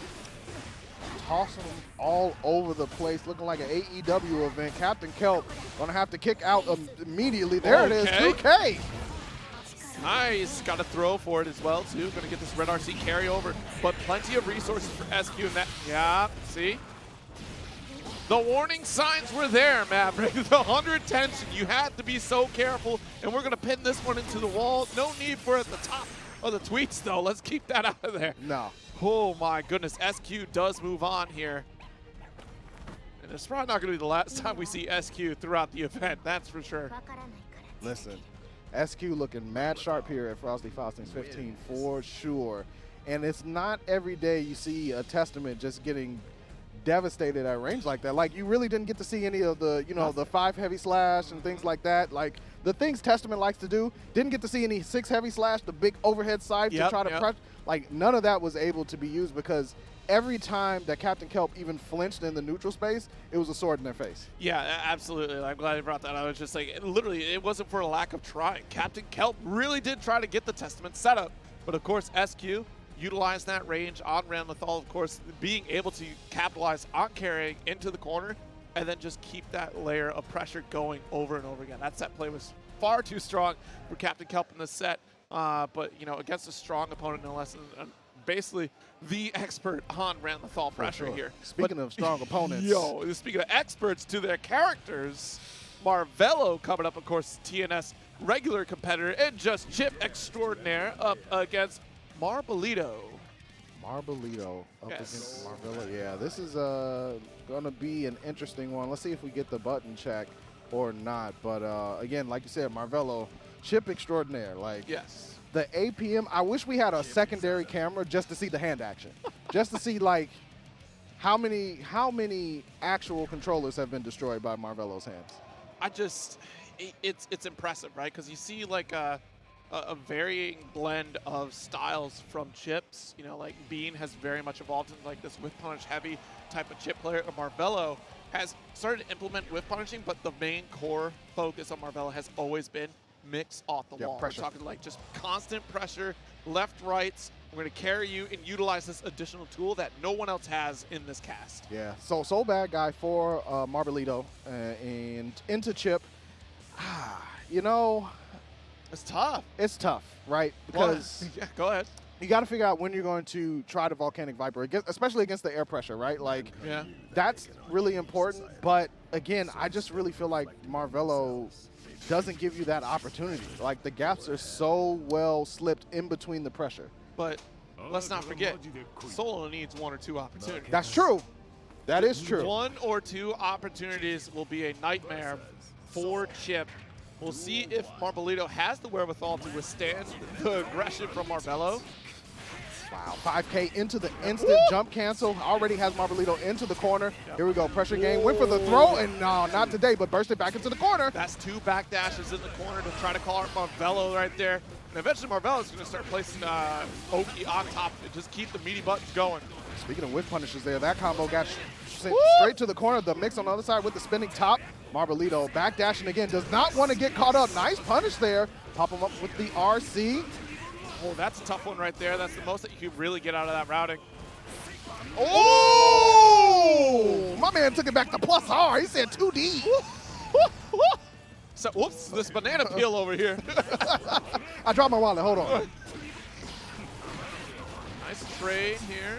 Tossing them all over the place, looking like an AEW event. KaptainKelp gonna have to kick out immediately. There it is, 2K. Nice, got a throw for it as well too. Gonna get this red RC carry over, but plenty of resources for SQ in that. Yeah, see? The warning signs were there, Maverick. The 100 tension, you had to be so careful, and we're gonna pin this one into the wall. No need for it at the top. Oh, the tweets, though. Let's keep that out of there. No. Oh, my goodness. SQ does move on here. And it's probably not going to be the last time we see SQ throughout the event. That's for sure. Listen, SQ looking mad sharp here at Frosty Faustings 15 for sure. And it's not every day you see a Testament just getting devastated at range like that. Like, you really didn't get to see any of the, you know, the 5 heavy slash and things like that. Like, the things Testament likes to do, didn't get to see any 6 heavy slash, the big overhead scythe to try to press. Like, none of that was able to be used because every time that KaptainKelp even flinched in the neutral space, it was a sword in their face. Yeah, absolutely. I'm glad you brought that. I was just like, literally, it wasn't for a lack of trying. KaptainKelp really did try to get the Testament set up. But, of course, SQ utilized that range on Ramlethal, of course, being able to capitalize on carrying into the corner and then just keep that layer of pressure going over and over again. That set play was far too strong for KaptainKelp in this set, but, you know, against a strong opponent, no less than basically the expert on Ramlethal pressure here. Speaking of strong opponents. Yo, speaking of experts to their characters, Marvelo coming up, of course, TNS regular competitor, and just Chipp extraordinaire up against Marbolito. Marbolito up against Marvelo. Yeah, this is going to be an interesting one. Let's see if we get the button check or not. But again, like you said, Marvelo, Chipp extraordinaire. Like, yes. The APM, I wish we had a secondary camera just to see the hand action. Just to see, like, how many actual controllers have been destroyed by Marvelo's hands. It's impressive, right? Because you see, like, a varying blend of styles from Chips. You know, like Bean has very much evolved into like this whiff punish heavy type of Chipp player. Marvelo has started to implement whiff punishing, but the main core focus on Marvelo has always been mix off the wall. Pressure. We're talking like just constant pressure, left, rights. We're going to carry you and utilize this additional tool that no one else has in this cast. Yeah, so bad guy for Marbolito and into Chipp. You know, it's tough. It's tough, right? Because yeah, go ahead. You got to figure out when you're going to try the Volcanic Viper, especially against the air pressure, right? Like, that's really important. But again, I just really feel like Marvelo doesn't give you that opportunity. Like, the gaps are so well slipped in between the pressure. But let's not forget, Solo needs 1 or 2 opportunities. That's true. That is true. 1 or 2 opportunities will be a nightmare for Chipp. We'll see if Marbolito has the wherewithal to withstand the aggression from Marvelo. Wow, 5K into the instant jump cancel. Already has Marbolito into the corner. Here we go, pressure game. Went for the throw, and no, not today, but burst it back into the corner. That's 2 back dashes in the corner to try to call out Marvelo right there. And eventually Marvelo is going to start placing Oki on top and just keep the meaty buttons going. Speaking of whiff punishes there, that combo got sent straight to the corner. The mix on the other side with the spinning top. Marbolito back dashing again, does not want to get caught up. Nice punish there. Pop him up with the RC. Oh, that's a tough one right there. That's the most that you can really get out of that routing. Oh! My man took it back to plus R. He said 2D. So, whoops, this banana peel over here. I dropped my wallet. Hold on. Nice trade here.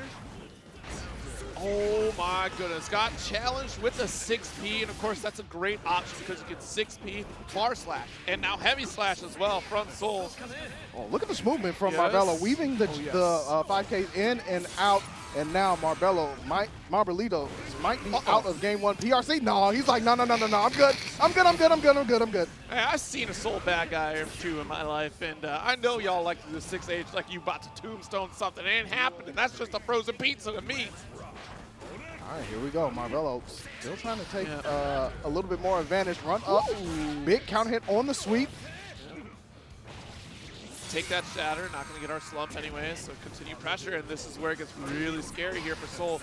Oh my goodness, got challenged with a 6P, and of course that's a great option because you get 6P bar slash, and now heavy slash as well from Soul. Oh, look at this movement from Marvelo, weaving the 5Ks in and out, and now Marbolito might be out of game 1 PRC. No, he's like, no, I'm good. I'm good. Hey, I've seen a Soul bad guy or 2 in my life, and I know y'all like to do 6H like you about to tombstone something. It ain't happening. That's just a frozen pizza to me. All right, here we go. Marvelo still trying to take a little bit more advantage. Run up. Big counter hit on the sweep. Take that shatter. Not going to get our slump anyway, so continue pressure, and this is where it gets really scary here for Soul.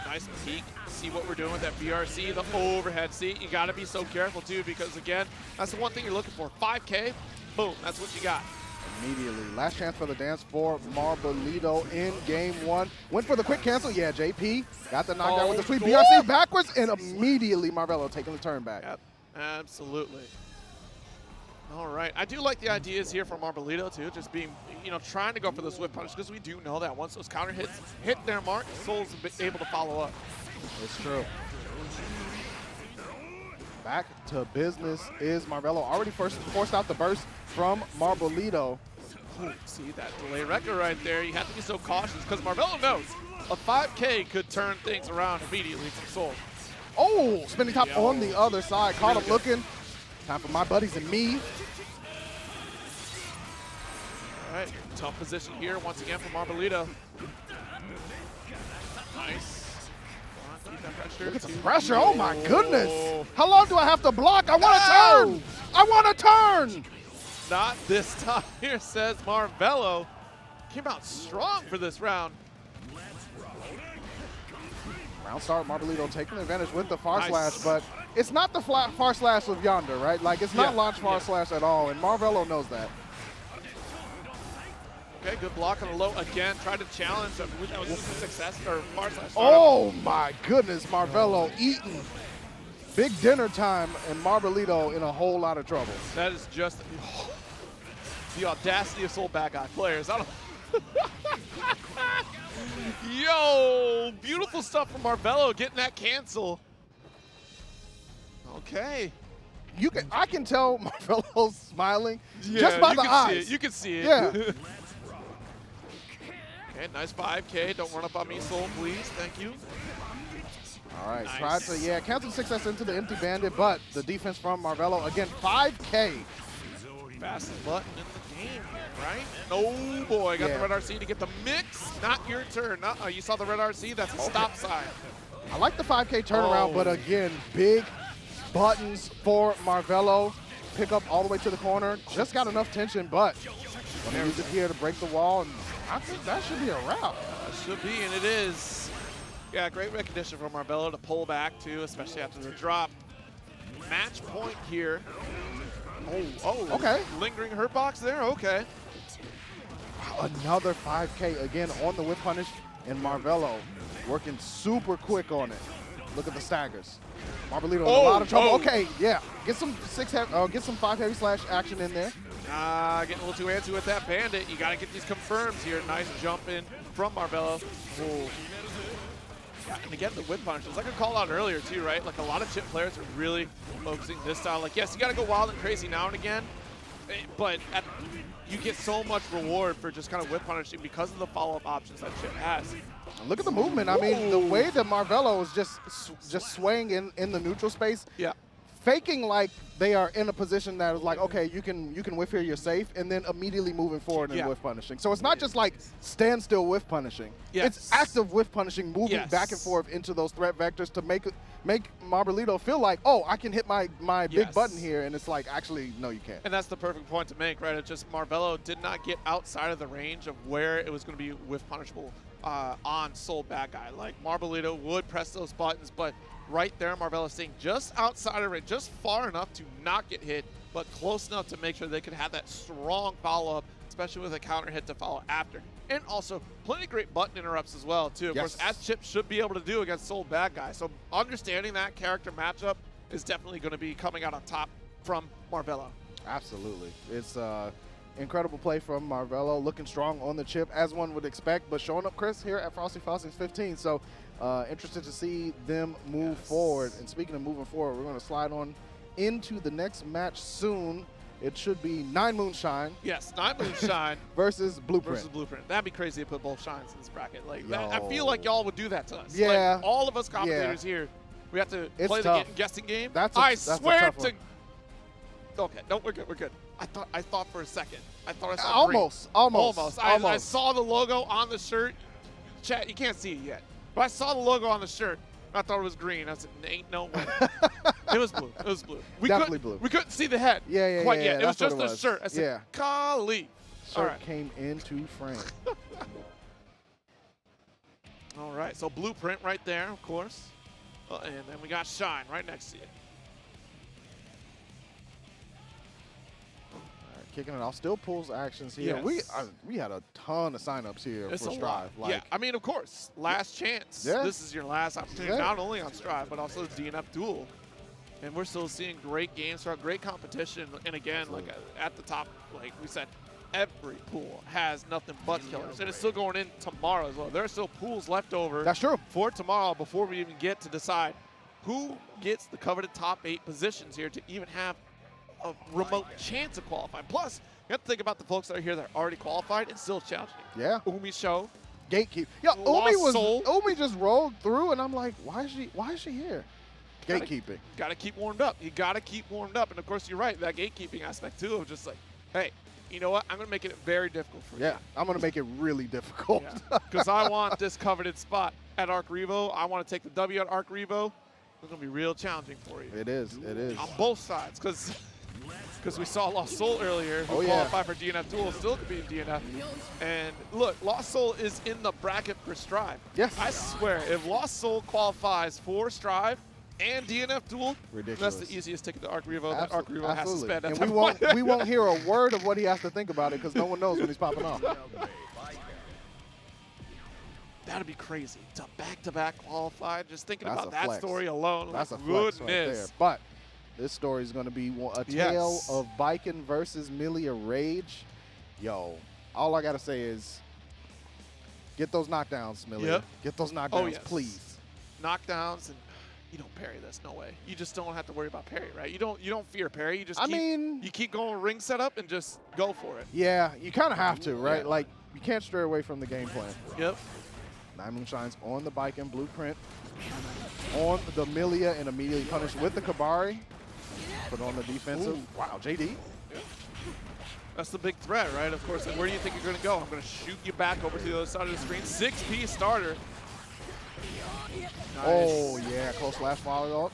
Nice peek. See what we're doing with that BRC, the overhead seat. You got to be so careful, too, because, again, that's the one thing you're looking for. 5K, boom, that's what you got. Immediately. Last chance for the dance for Marbolito in game 1. Went for the quick cancel. Yeah, JP got the knockdown with the sweep. BRC backwards, and immediately Marvelo taking the turn back. Yep, absolutely. All right. I do like the ideas here from Marbolito, too, just being, trying to go for the swift punish, because we do know that once those counter hits hit their mark, Soul's able to follow up. It's true. back to business is Marvelo. Already forced out the burst from Marbolito. Ooh, see that delay record right there. You have to be so cautious because Marvelo knows a 5K could turn things around immediately from Soul. Oh, spinning top on the other side. Caught him looking. Time for my buddies and me. All right, tough position here once again for Marbolito. Nice. Keep that pressure. Look at the pressure. Oh my goodness. How long do I have to block? I want to turn. I want to turn. Not this time here, says Marvelo. Came out strong for this round. Round start, Marbolito taking advantage with the far slash, but it's not the far slash of Yonder, right? Like, it's not launch far slash at all, and Marvelo knows that. Okay, good block on the low again. Tried to challenge. I believe that was a success or far slash. Oh my goodness, Marvelo eating. Big dinner time, and Marbolito in a whole lot of trouble. That is just the audacity of Soul Bad Guy players. I don't. Yo, beautiful stuff from Marvelo getting that cancel. Okay. I can tell Marvelo's smiling just by the eyes. You can see it. Yeah. Okay, nice 5K. Don't run up on me, Soul, please. Thank you. All right, Nice. tried to, cancel success into the empty bandit, but the defense from Marvelo, again, 5K. Fastest button in the game here, right? Oh boy, got the red RC to get the mix. Not your turn. You saw the red RC? That's a stop sign. I like the 5K turnaround, but again, big buttons for Marvelo. Pick up all the way to the corner. Just got enough tension, but when he use it here to break the wall, and I think that should be a wrap. That should be, and it is. Yeah, great recognition from Marvelo to pull back too, especially after the drop. Match point here. Oh, okay. Lingering hurt box there, okay. Another 5K again on the whip punish, and Marvelo working super quick on it. Look at the staggers. Marbolito in a lot of trouble. Okay, yeah. Get some 5 heavy slash action in there. Getting a little too antsy with that bandit. You got to get these confirms here. Nice jump in from Marvelo. Yeah, and again, the whip punish. It's like a call out earlier too, right? Like a lot of Chipp players are really focusing this style. Like, yes, you got to go wild and crazy now and again, but you get so much reward for just kind of whip punishing because of the follow-up options that Chipp has. Look at the movement. I mean, the way that Marvelo is just swaying in the neutral space. Yeah. Faking like they are in a position that is like, okay, you can whiff here, you're safe, and then immediately moving forward and whiff punishing. So it's not just like standstill whiff punishing. Yes. It's active whiff punishing, moving back and forth into those threat vectors to make Marbolito feel like, oh, I can hit my big button here, and it's like, actually, no, you can't. And that's the perfect point to make, right? It's just Marvelo did not get outside of the range of where it was going to be whiff punishable on Soul Bad Guy. Like, Marbolito would press those buttons, but right there, Marvelo's staying just outside of it, just far enough to not get hit, but close enough to make sure they could have that strong follow-up, especially with a counter hit to follow after. And also, plenty of great button interrupts as well, too. Of course, as Chipp should be able to do against Soul Bad Guy. So understanding that character matchup is definitely going to be coming out on top from Marvelo. Absolutely. It's incredible play from Marvelo, looking strong on the Chipp, as one would expect, but showing up, Chris, here at Frosty Faustings 15. So interested to see them move forward. And speaking of moving forward, we're going to slide on into the next match soon. It should be 9 Moonshine. Yes, 9 Moonshine versus Blueprint. That'd be crazy to put both shines in this bracket. Like that, I feel like y'all would do that to us. Yeah. Like, all of us commentators here, we have to play the guessing game. I swear to. Okay, no, we're good. We're good. I thought for a second. I thought I saw almost. I saw the logo on the shirt. Chat, you can't see it yet, but I saw the logo on the shirt. I thought it was green. I said, ain't no way. It was blue. It was blue. Definitely blue. We couldn't see the head quite yet. It was just the shirt. I said, golly. Shirt came into frame. All right, so Blueprint right there, of course. And then we got Shine right next to you. Kicking it off, still pulls actions here. Yes. We had a ton of signups here for Strive. Yeah, I mean, of course, last chance. Yeah. This is your last opportunity, not only on Strive, but also the DNF Duel. And we're still seeing great games, great competition. And again, like at the top, like we said, every pool has nothing but killers. And it's still going in tomorrow as well. There are still pools left over. That's true. For tomorrow before we even get to decide who gets the coveted top 8 positions here to even have a remote chance of qualifying. Plus, you have to think about the folks that are here that are already qualified. It's still challenging. Yeah. Umi Show. Gatekeep. Yeah, Lost Umi just rolled through, and I'm like, why is she here? Gatekeeping. Got to keep warmed up. You got to keep warmed up. And, of course, you're right. That gatekeeping aspect, too, of just like, hey, you know what? I'm going to make it very difficult for you. Yeah, I'm going to make it really difficult. Because I want this coveted spot at Arc Revo. I want to take the W at Arc Revo. It's going to be real challenging for you. It is. It is. On both sides. Because we saw Lost Soul earlier, who qualified for DNF Duel, still could be in DNF. And look, Lost Soul is in the bracket for Strive. Yes. I swear, if Lost Soul qualifies for Strive and DNF Duel, ridiculous. That's the easiest ticket to Arc Revo that Arc Revo has to spend. And we won't hear a word of what he has to think about it because no one knows when he's popping off. That'd be crazy. To back-to-back qualified, just thinking about that flex. story alone. That's like, a flex right goodness. there. But this story is going to be a tale of Baiken versus Millia rage. Yo, all I got to say is get those knockdowns, Millia. Yep. Get those knockdowns, please. Knockdowns, and you don't parry this, no way. You just don't have to worry about parry, right? You don't fear parry. You just you keep going ring setup and just go for it. Yeah, you kind of have to, right? Like, you can't stray away from the game plan. Yep. Nine Moonshine's on the Baiken blueprint, on the Millia, and immediately punished with the Kabari. Put on the defensive. Ooh. Wow, JD. Yeah. That's the big threat, right? Of course, where do you think you're going to go? I'm going to shoot you back over to the other side of the screen. 6P starter. Nice. Oh, yeah, close flash follow up.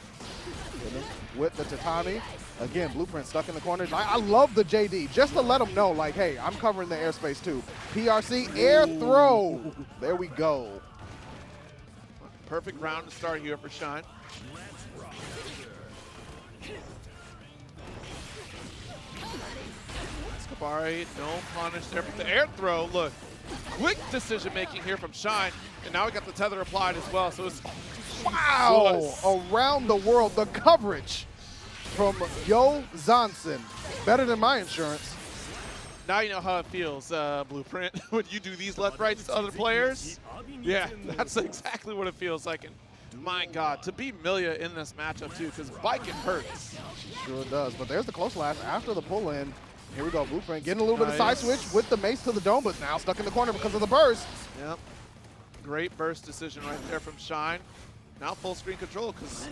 With the Tatami. Again, Blueprint stuck in the corner. I love the JD, just to let them know, like, hey, I'm covering the airspace too. PRC, air throw. There we go. Perfect round to start here for Shine. Kabari, no punish there, but the air throw, look, quick decision making here from Shine, and now we got the tether applied as well, so it's wow, around the world, the coverage from Yo Zonson, better than my insurance. Now you know how it feels, Blueprint, when you do these left rights to other players. Yeah, that's exactly what it feels like, and my God, to be Millia in this matchup too, because Baiken hurts. She sure does, but there's the close flash after the pull-in. Here we go, Blueprint getting a little bit of side switch with the mace to the dome, but now stuck in the corner because of the burst. Yep. Great burst decision right there from Shine. Now full screen control because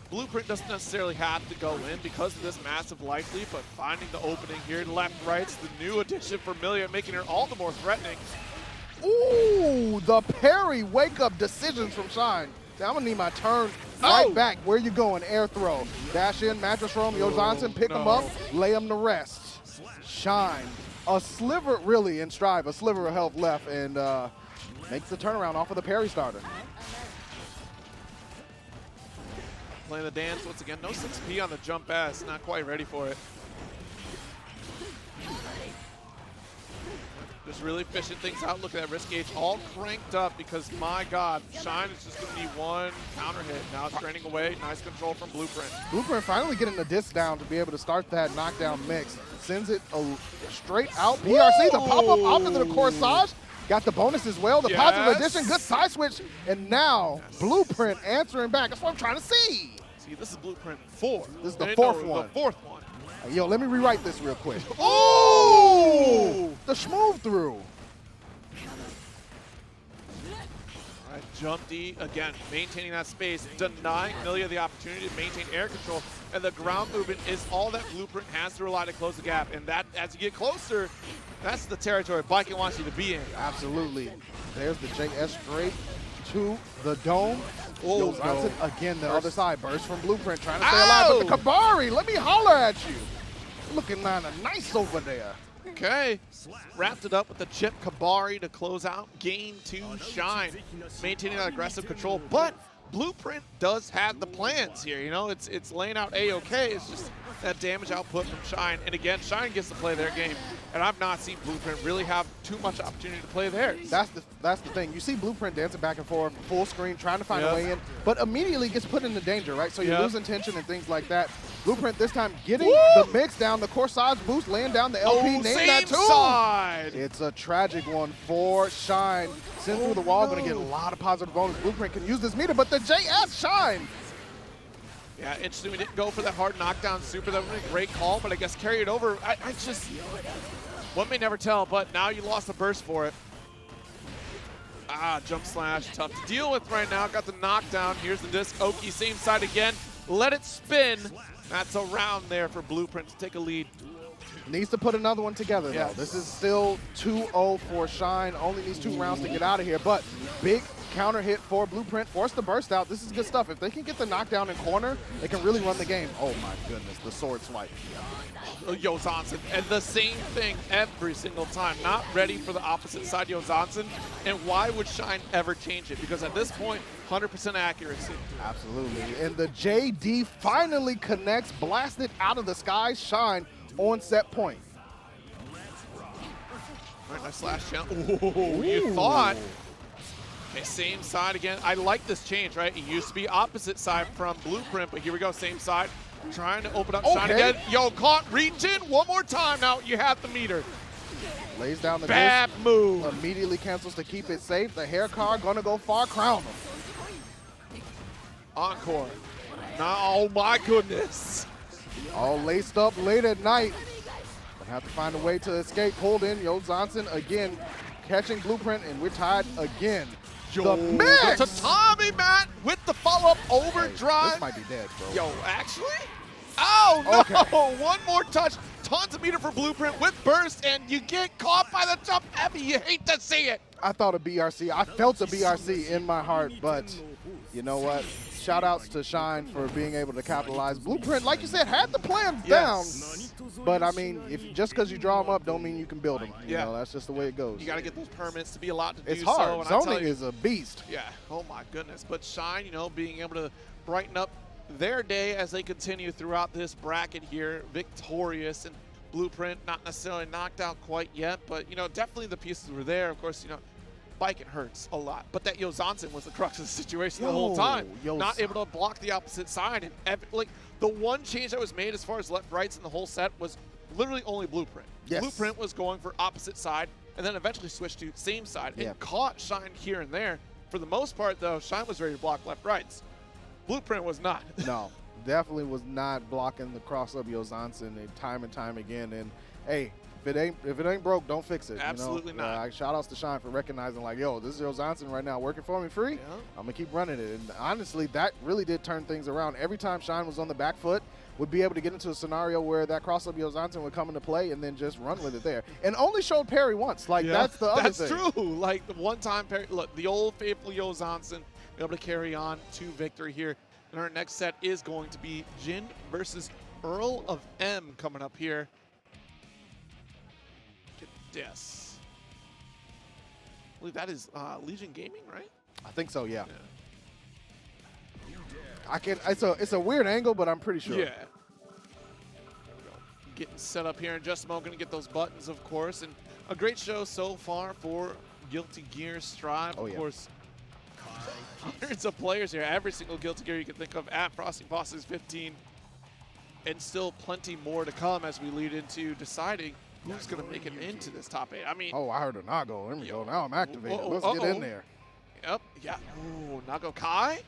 Blueprint doesn't necessarily have to go in because of this massive life lead, but finding the opening here, left, right's the new addition for Millia, making her all the more threatening. Ooh, the parry wake-up decisions from Shine. I'm gonna need my turn right back. Where you going? Air throw. Dash in, mattress roam, Yo Johnson, pick him up, lay him to rest. Shine. A sliver, really, in Strive, a sliver of health left, and makes the turnaround off of the parry starter. Playing the dance once again. No 6P on the jump S. Not quite ready for it. Just really fishing things out. Look at that risk gauge all cranked up because, my God, Shine is just going to need one counter hit. Now it's draining away. Nice control from Blueprint. Blueprint finally getting the disc down to be able to start that knockdown mix. Sends it straight out. PRC, the pop-up off into the corsage. Got the bonus as well. The positive addition, good side switch. And now Blueprint answering back. That's what I'm trying to see. See, this is Blueprint 4. This is the fourth one. The fourth one. Yo, let me rewrite this real quick. Oh! The schmoove through. All right, jump D, again, maintaining that space, denying Millia the opportunity to maintain air control, and the ground movement is all that Blueprint has to rely to close the gap, and that, as you get closer, that's the territory Baiken wants you to be in. Absolutely. There's the JS straight to the dome. Oh, Johnson, again, the other side. Burst from Blueprint, trying to stay alive. But the Kabari, let me holler at you. Looking kind of nice over there. Okay. Wrapped it up with the Chipp Kabari to close out. Game 2, Shine. Maintaining that aggressive control. But Blueprint does have the plans here. You know, it's laying out A-OK. It's just that damage output from Shine. And again, Shine gets to play their game. And I've not seen Blueprint really have too much opportunity to play theirs. That's the thing. You see Blueprint dancing back and forth, full screen, trying to find a way in, but immediately gets put into danger, right? So you're losing tension and things like that. Blueprint this time getting the mix down, the corsage boost, laying down the LP, name that too. Side. It's a tragic one for Shine. Sent through the wall, going to get a lot of positive bonus. Blueprint can use this meter, but the JS Shine Yeah, interesting. We didn't go for that hard knockdown super. That would have been a great call, but I guess carry it over. I just, one may never tell, but now you lost the burst for it. Ah, jump slash, tough to deal with right now. Got the knockdown. Here's the disc. Oki, same side again. Let it spin. That's a round there for Blueprint to take a lead. Needs to put another one together, though. This is still 2-0 for Shine. Only needs 2 rounds to get out of here, but big counter hit for Blueprint. Force the burst out. This is good stuff. If they can get the knockdown in corner, they can really run the game. Oh, my goodness, the sword swipe. Yo Johnson, and the same thing every single time. Not ready for the opposite side, Yo Johnson. And why would Shine ever change it? Because at this point, 100% accuracy. Absolutely. And the JD finally connects, blasted out of the sky. Shine on set point. All right, nice slash down. Ooh, you thought. Okay, same side again. I like this change, right? It used to be opposite side from Blueprint, but here we go, same side. Trying to open up Shine again. Yo, caught, reach in one more time. Now you have the meter. Lays down the bad disc, move. Immediately cancels to keep it safe. The hair card gonna go far, crown him. Encore. Now, oh my goodness. All laced up late at night. But have to find a way to escape. Pulled in, Yo Johnson again catching Blueprint, and we're tied again. The mix! To Tommy Matt with the follow-up overdrive. This might be dead, bro. Yo, actually? Oh, no! Okay. One more touch. Tons of meter for Blueprint with burst, and you get caught by the jump heavy. You hate to see it. I thought a BRC. I felt a BRC in my heart, but you know what? Shout outs to Shine for being able to capitalize. Blueprint, like you said, had the plans down. But I mean, if just because you draw them up don't mean you can build them. You know, that's just the way it goes. You got to get those permits to be allowed to do it's so. hard. And Zoning is a beast. Yeah. Oh my goodness. But Shine, you know, being able to brighten up their day as they continue throughout this bracket here, victorious. And Blueprint not necessarily knocked out quite yet, but you know, definitely the pieces were there. Of course, you know, Baiken hurts a lot, but that Yo Johnson was the crux of the situation the whole time. Not able to block the opposite side, and like the one change that was made as far as left rights in the whole set was literally only Blueprint. Blueprint was going for opposite side, and then eventually switched to same side. It caught Shine here and there. For the most part, though, Shine was ready to block left rights. Blueprint was not. No, definitely was not blocking the cross up Yo Johnson time and time again. And hey, if it ain't broke, don't fix it. Absolutely not. Shout outs to Shine for recognizing, like, yo, this is Yo Johnson right now working for me free. Yeah. I'm gonna keep running it. And honestly, that really did turn things around. Every time Shine was on the back foot, would be able to get into a scenario where that cross up Yo Johnson would come into play and then just run with it there. And only showed parry once. Like that's the other thing. That's true. Like the one time parry. Look, the old faithful Yo Johnson able to carry on to victory here. And our next set is going to be Jin versus EarlOfM coming up here. Yes. I believe that is Legion Gaming, right? I think so, yeah. I can. It's a weird angle, but I'm pretty sure. Yeah. Getting set up here in just a moment. Going to get those buttons, of course. And a great show so far for Guilty Gear Strive. Of course, hundreds of players here. Every single Guilty Gear you can think of at Frosty Faustings 15. And still plenty more to come as we lead into deciding who's going to make it into this top 8. I mean. Oh, I heard a Nago. Let me go. Now I'm activated. Let's get in there. Yep. Yeah. Ooh, Nago Kai.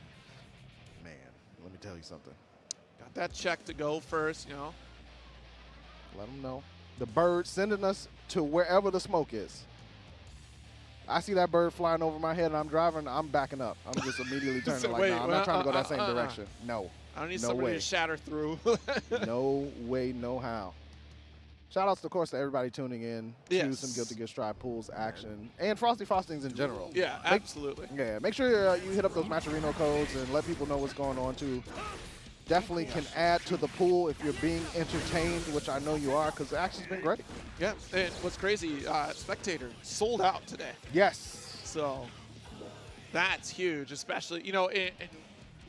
Man, let me tell you something. Got that check to go first, you know. Let them know. The bird sending us to wherever the smoke is. I see that bird flying over my head and I'm driving, I'm backing up. I'm just immediately turning so like, wait, nah, I'm not trying to go that same direction. No. I don't need somebody to shatter through. No way, no how. Shout outs, of course, to everybody tuning in to some Guilty Gear Strive pools action and Frosty Faustings in general. Yeah, absolutely. Make sure you hit up those Matcherino codes and let people know what's going on too. Definitely can add to the pool if you're being entertained, which I know you are, because the action's been great. Yeah, and what's crazy, Spectator sold out today. Yes. So that's huge, especially, you know, and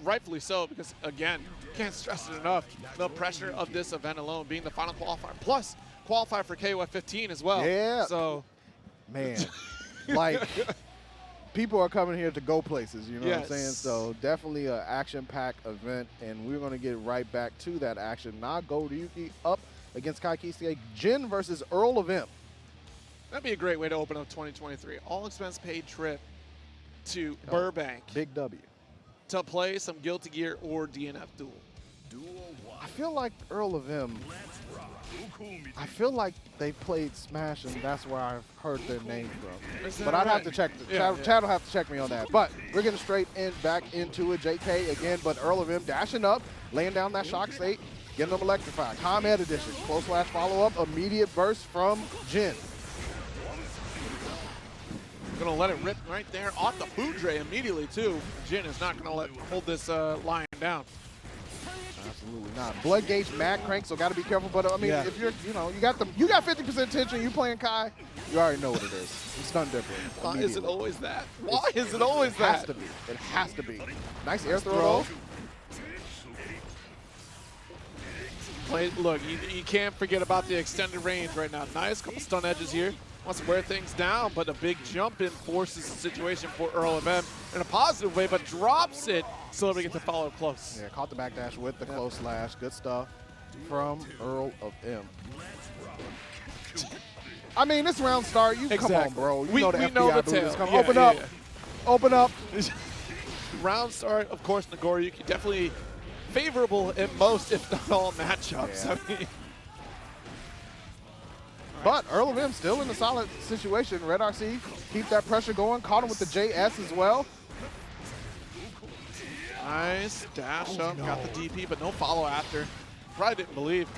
rightfully so, because again, can't stress it enough, the pressure of this event alone being the final qualifier, plus qualify for KOF 15 as well. Yeah. So, man, like, people are coming here to go places, you know what I'm saying? So definitely an action-packed event, and we're going to get right back to that action. Nagoriyuki up against Kiske. Jin versus EarlOfM. That'd be a great way to open up 2023. All expense paid trip to Burbank. Big W. To play some Guilty Gear or DNF Duel. I feel like EarlOfM, I feel like they played Smash, and that's where I've heard their name from. But I'd have to check. Chad will have to check me on that. But we're getting straight back into it. JK again, but EarlOfM dashing up, laying down that shock state, getting them electrified. Comment edition, close flash follow-up, immediate burst from Jin. Gonna let it rip right there off the food tray immediately too. Jin is not gonna hold this lion down. Absolutely not. Blood gauge mad crank, so got to be careful. But I mean, if you're, you got 50% tension, you playing Kai, you already know what it is. It's stun dipper. Why is it always that? Why is it always that? It has to be. It has to be. Nice air throw. Look, you can't forget about the extended range right now. Nice couple stun edges here. Wants to wear things down, but a big jump in forces the situation for EarlOfM in a positive way, but drops it so that we get to follow close. Yeah, caught the backdash with the close slash. Good stuff from EarlOfM. I mean, this round start, come on, bro. You know the FBI boot is coming. Open up. Open up. Round start, of course, Nagoriyuki definitely favorable in most, if not all, matchups. Yeah. I mean, but EarlOfM still in a solid situation. Red RC, keep that pressure going. Caught him with the JS as well. Nice dash up, got the DP, but no follow after. Probably didn't believe.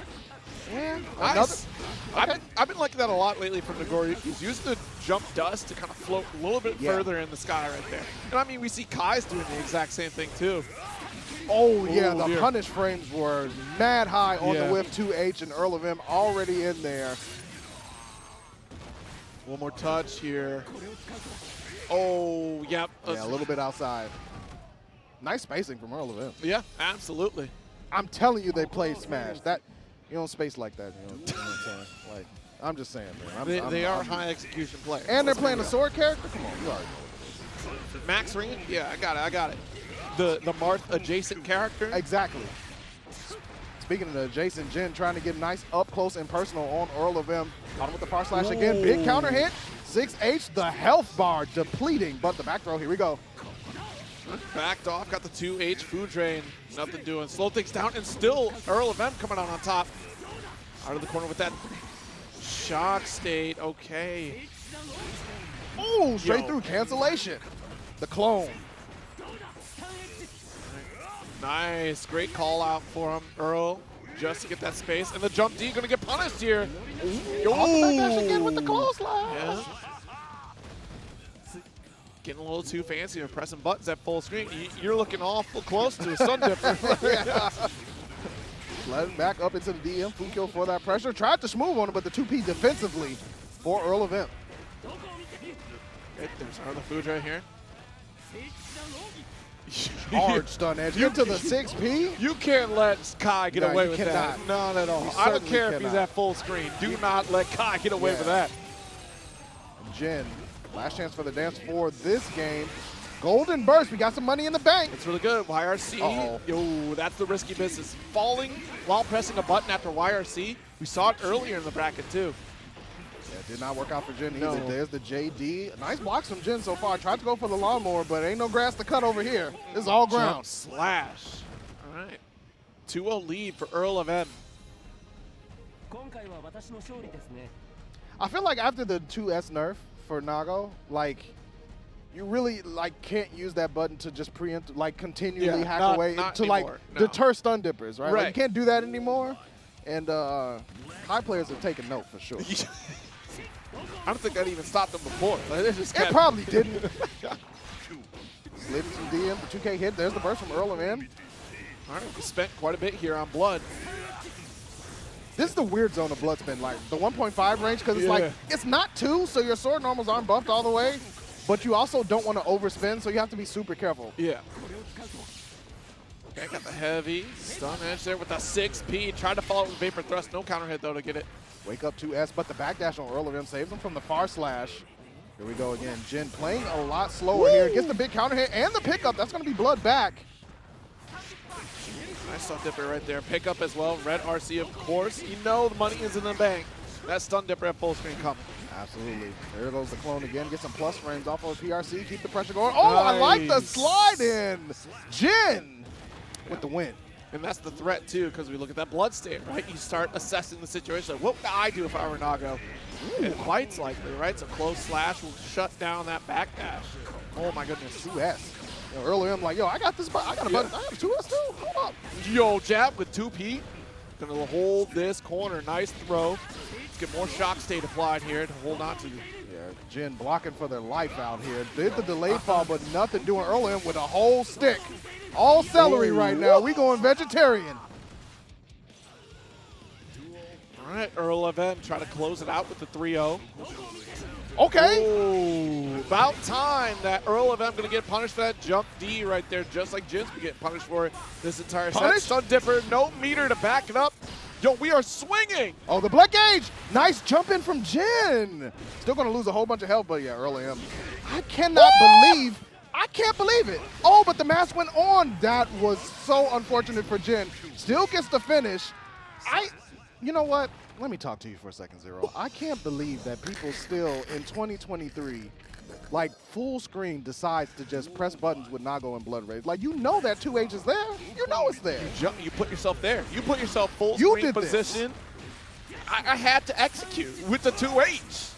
Yeah, nice. I've been liking that a lot lately from Nagoriyuki. He's using the jump dust to kind of float a little bit further in the sky right there. And I mean, we see Kai's doing the exact same thing too. Oh yeah, the punish frames were mad high on the whiff 2H, and EarlOfM already in there. One more touch here. Oh, yep. Yeah, a little bit outside. Nice spacing from EarlOfM. Yeah, absolutely. I'm telling you, they played Smash. That you don't space like that. You know what I'm saying? Like, I'm just saying, man. They are high execution players. And they're playing a sword character. Come on, you already know what it is. Max range? Yeah, I got it. The Marth adjacent character? Exactly. Speaking of the adjacent, Jin trying to get nice up close and personal on EarlOfM. Caught him with the far slash again. Big counter hit. 6H, the health bar depleting, but the back throw, here we go. Backed off, got the 2H food drain. Nothing doing. Slow things down, and still EarlOfM coming out on top. Out of the corner with that shock state. Okay. Oh, straight through cancellation. The clone. Nice, great call out for him, Earl, just to get that space. And the jump D gonna get punished here. Oh, again with the close line. Yeah. Getting a little too fancy and pressing buttons at full screen. You're looking awful close to a Sun Dipper. Sliding back up into the DM, food kill for that pressure. Tried to smooth on it, but the 2P defensively for EarlOfM. There's another food right here. Hard stun edge into the 6P. You can't let Kai get away with that. Not at all. I don't care if he's at full screen. Do not let Kai get away with that. Jin, last chance for the dance for this game. Golden burst. We got some money in the bank. It's really good. YRC. Yo, that's the risky business. Falling while pressing a button after YRC. We saw it earlier in the bracket too. Yeah, did not work out for Jin either. There's the JD. Nice blocks from Jin so far. Tried to go for the lawnmower, but ain't no grass to cut over here. This is all ground. Jump slash. All right. 2-0 lead for EarlOfM. I feel like after the 2S nerf for Nago, like, you really can't use that button to just preempt, continually hack away to deter stun dippers, right? Like, you can't do that anymore. And high players have taken note for sure. I don't think that even stopped them before. It probably didn't. Slid some DM for 2K hit. There's the burst from EarlOfM. All right, we spent quite a bit here on Blood. This is the weird zone of Blood spin, like the 1.5 range, because it's it's not 2, so your sword normals aren't buffed all the way, but you also don't want to overspin, so you have to be super careful. Yeah. Okay, got the heavy stun edge there with the 6P. Tried to follow it with Vapor Thrust. No counter hit, though, to get it. Wake up 2S, but the backdash on EarlOfM saves him from the far slash. Here we go again. Jin playing a lot slower here. Gets the big counter hit and the pickup. That's going to be Blood back. Nice stun dipper right there. Pickup as well. Red RC, of course. You know the money is in the bank. That stun dipper at full screen coming. Absolutely. There goes the clone again. Get some plus frames off of PRC. Keep the pressure going. Oh, nice. I like the slide in. Jin with the win. And that's the threat, too, because we look at that bloodstain, right? You start assessing the situation. Like, what would I do if I were Nago? And quite likely, right? So close slash will shut down that backdash. Oh, my goodness. 2S. Earlier, I'm like, yo, I got this button. I got a button. I have 2S too. Hold up. Yo, jab with 2P. Gonna hold this corner. Nice throw. Let's get more shock state applied here to hold on to you. Yeah, Jin blocking for their life out here. Did the delayed fall, but nothing doing early with a whole stick. All celery right now. We going vegetarian. All right, EarlOfM try to close it out with the 3-0. Okay. Oh, about time that EarlOfM going to get punished for that jump D right there, just like Jin's been getting punished for it this entire set. Stun Dipper, no meter to back it up. Yo, we are swinging. Oh, the Black Gauge. Nice jump in from Jin. Still going to lose a whole bunch of health, but yeah, EarlOfM. I can't believe it. Oh, but the mask went on. That was so unfortunate for Jin. Still gets the finish. You know what? Let me talk to you for a second, Zero. I can't believe that people still in 2023, like full screen, decides to just press buttons with Nago and Blood Rage. Like, you know that 2H is there. You know it's there. You put yourself there. You put yourself full screen position. I had to execute with the 2H.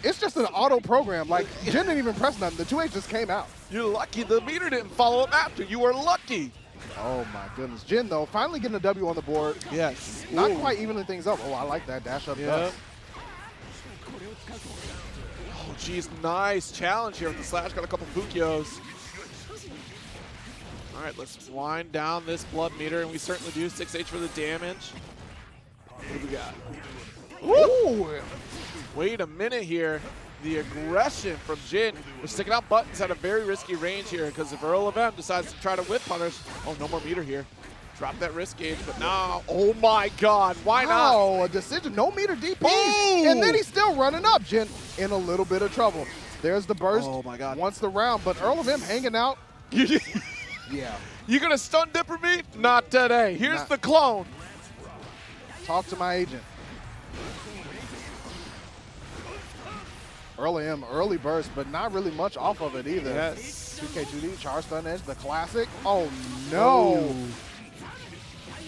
It's just an auto program. Like, Jin didn't even press nothing. The 2H just came out. You're lucky the meter didn't follow up after. You were lucky. Oh, my goodness. Jin, though, finally getting a W on the board. Yes. Not quite evening things up. Oh, I like that. Dash up dust. Oh, geez. Nice challenge here with the slash. Got a couple Fukios. All right, let's wind down this blood meter, and we certainly do. 6H for the damage. What do we got? Ooh. Wait a minute here. The aggression from Jin. We're sticking out buttons at a very risky range here because if EarlOfM decides to try to whip punish, oh, no more meter here. Drop that risk gauge, but now, oh my God, why not? Oh, a decision, no meter DP. And then he's still running up. Jin in a little bit of trouble. There's the burst. Oh my God. Wants the round, but EarlOfM hanging out. Yeah. You gonna stun dipper me? Not today. Here's the clone. Talk to my agent. EarlOfM, early burst, but not really much off of it either. Yes. 2K2D, charge stun edge, the classic. Oh no.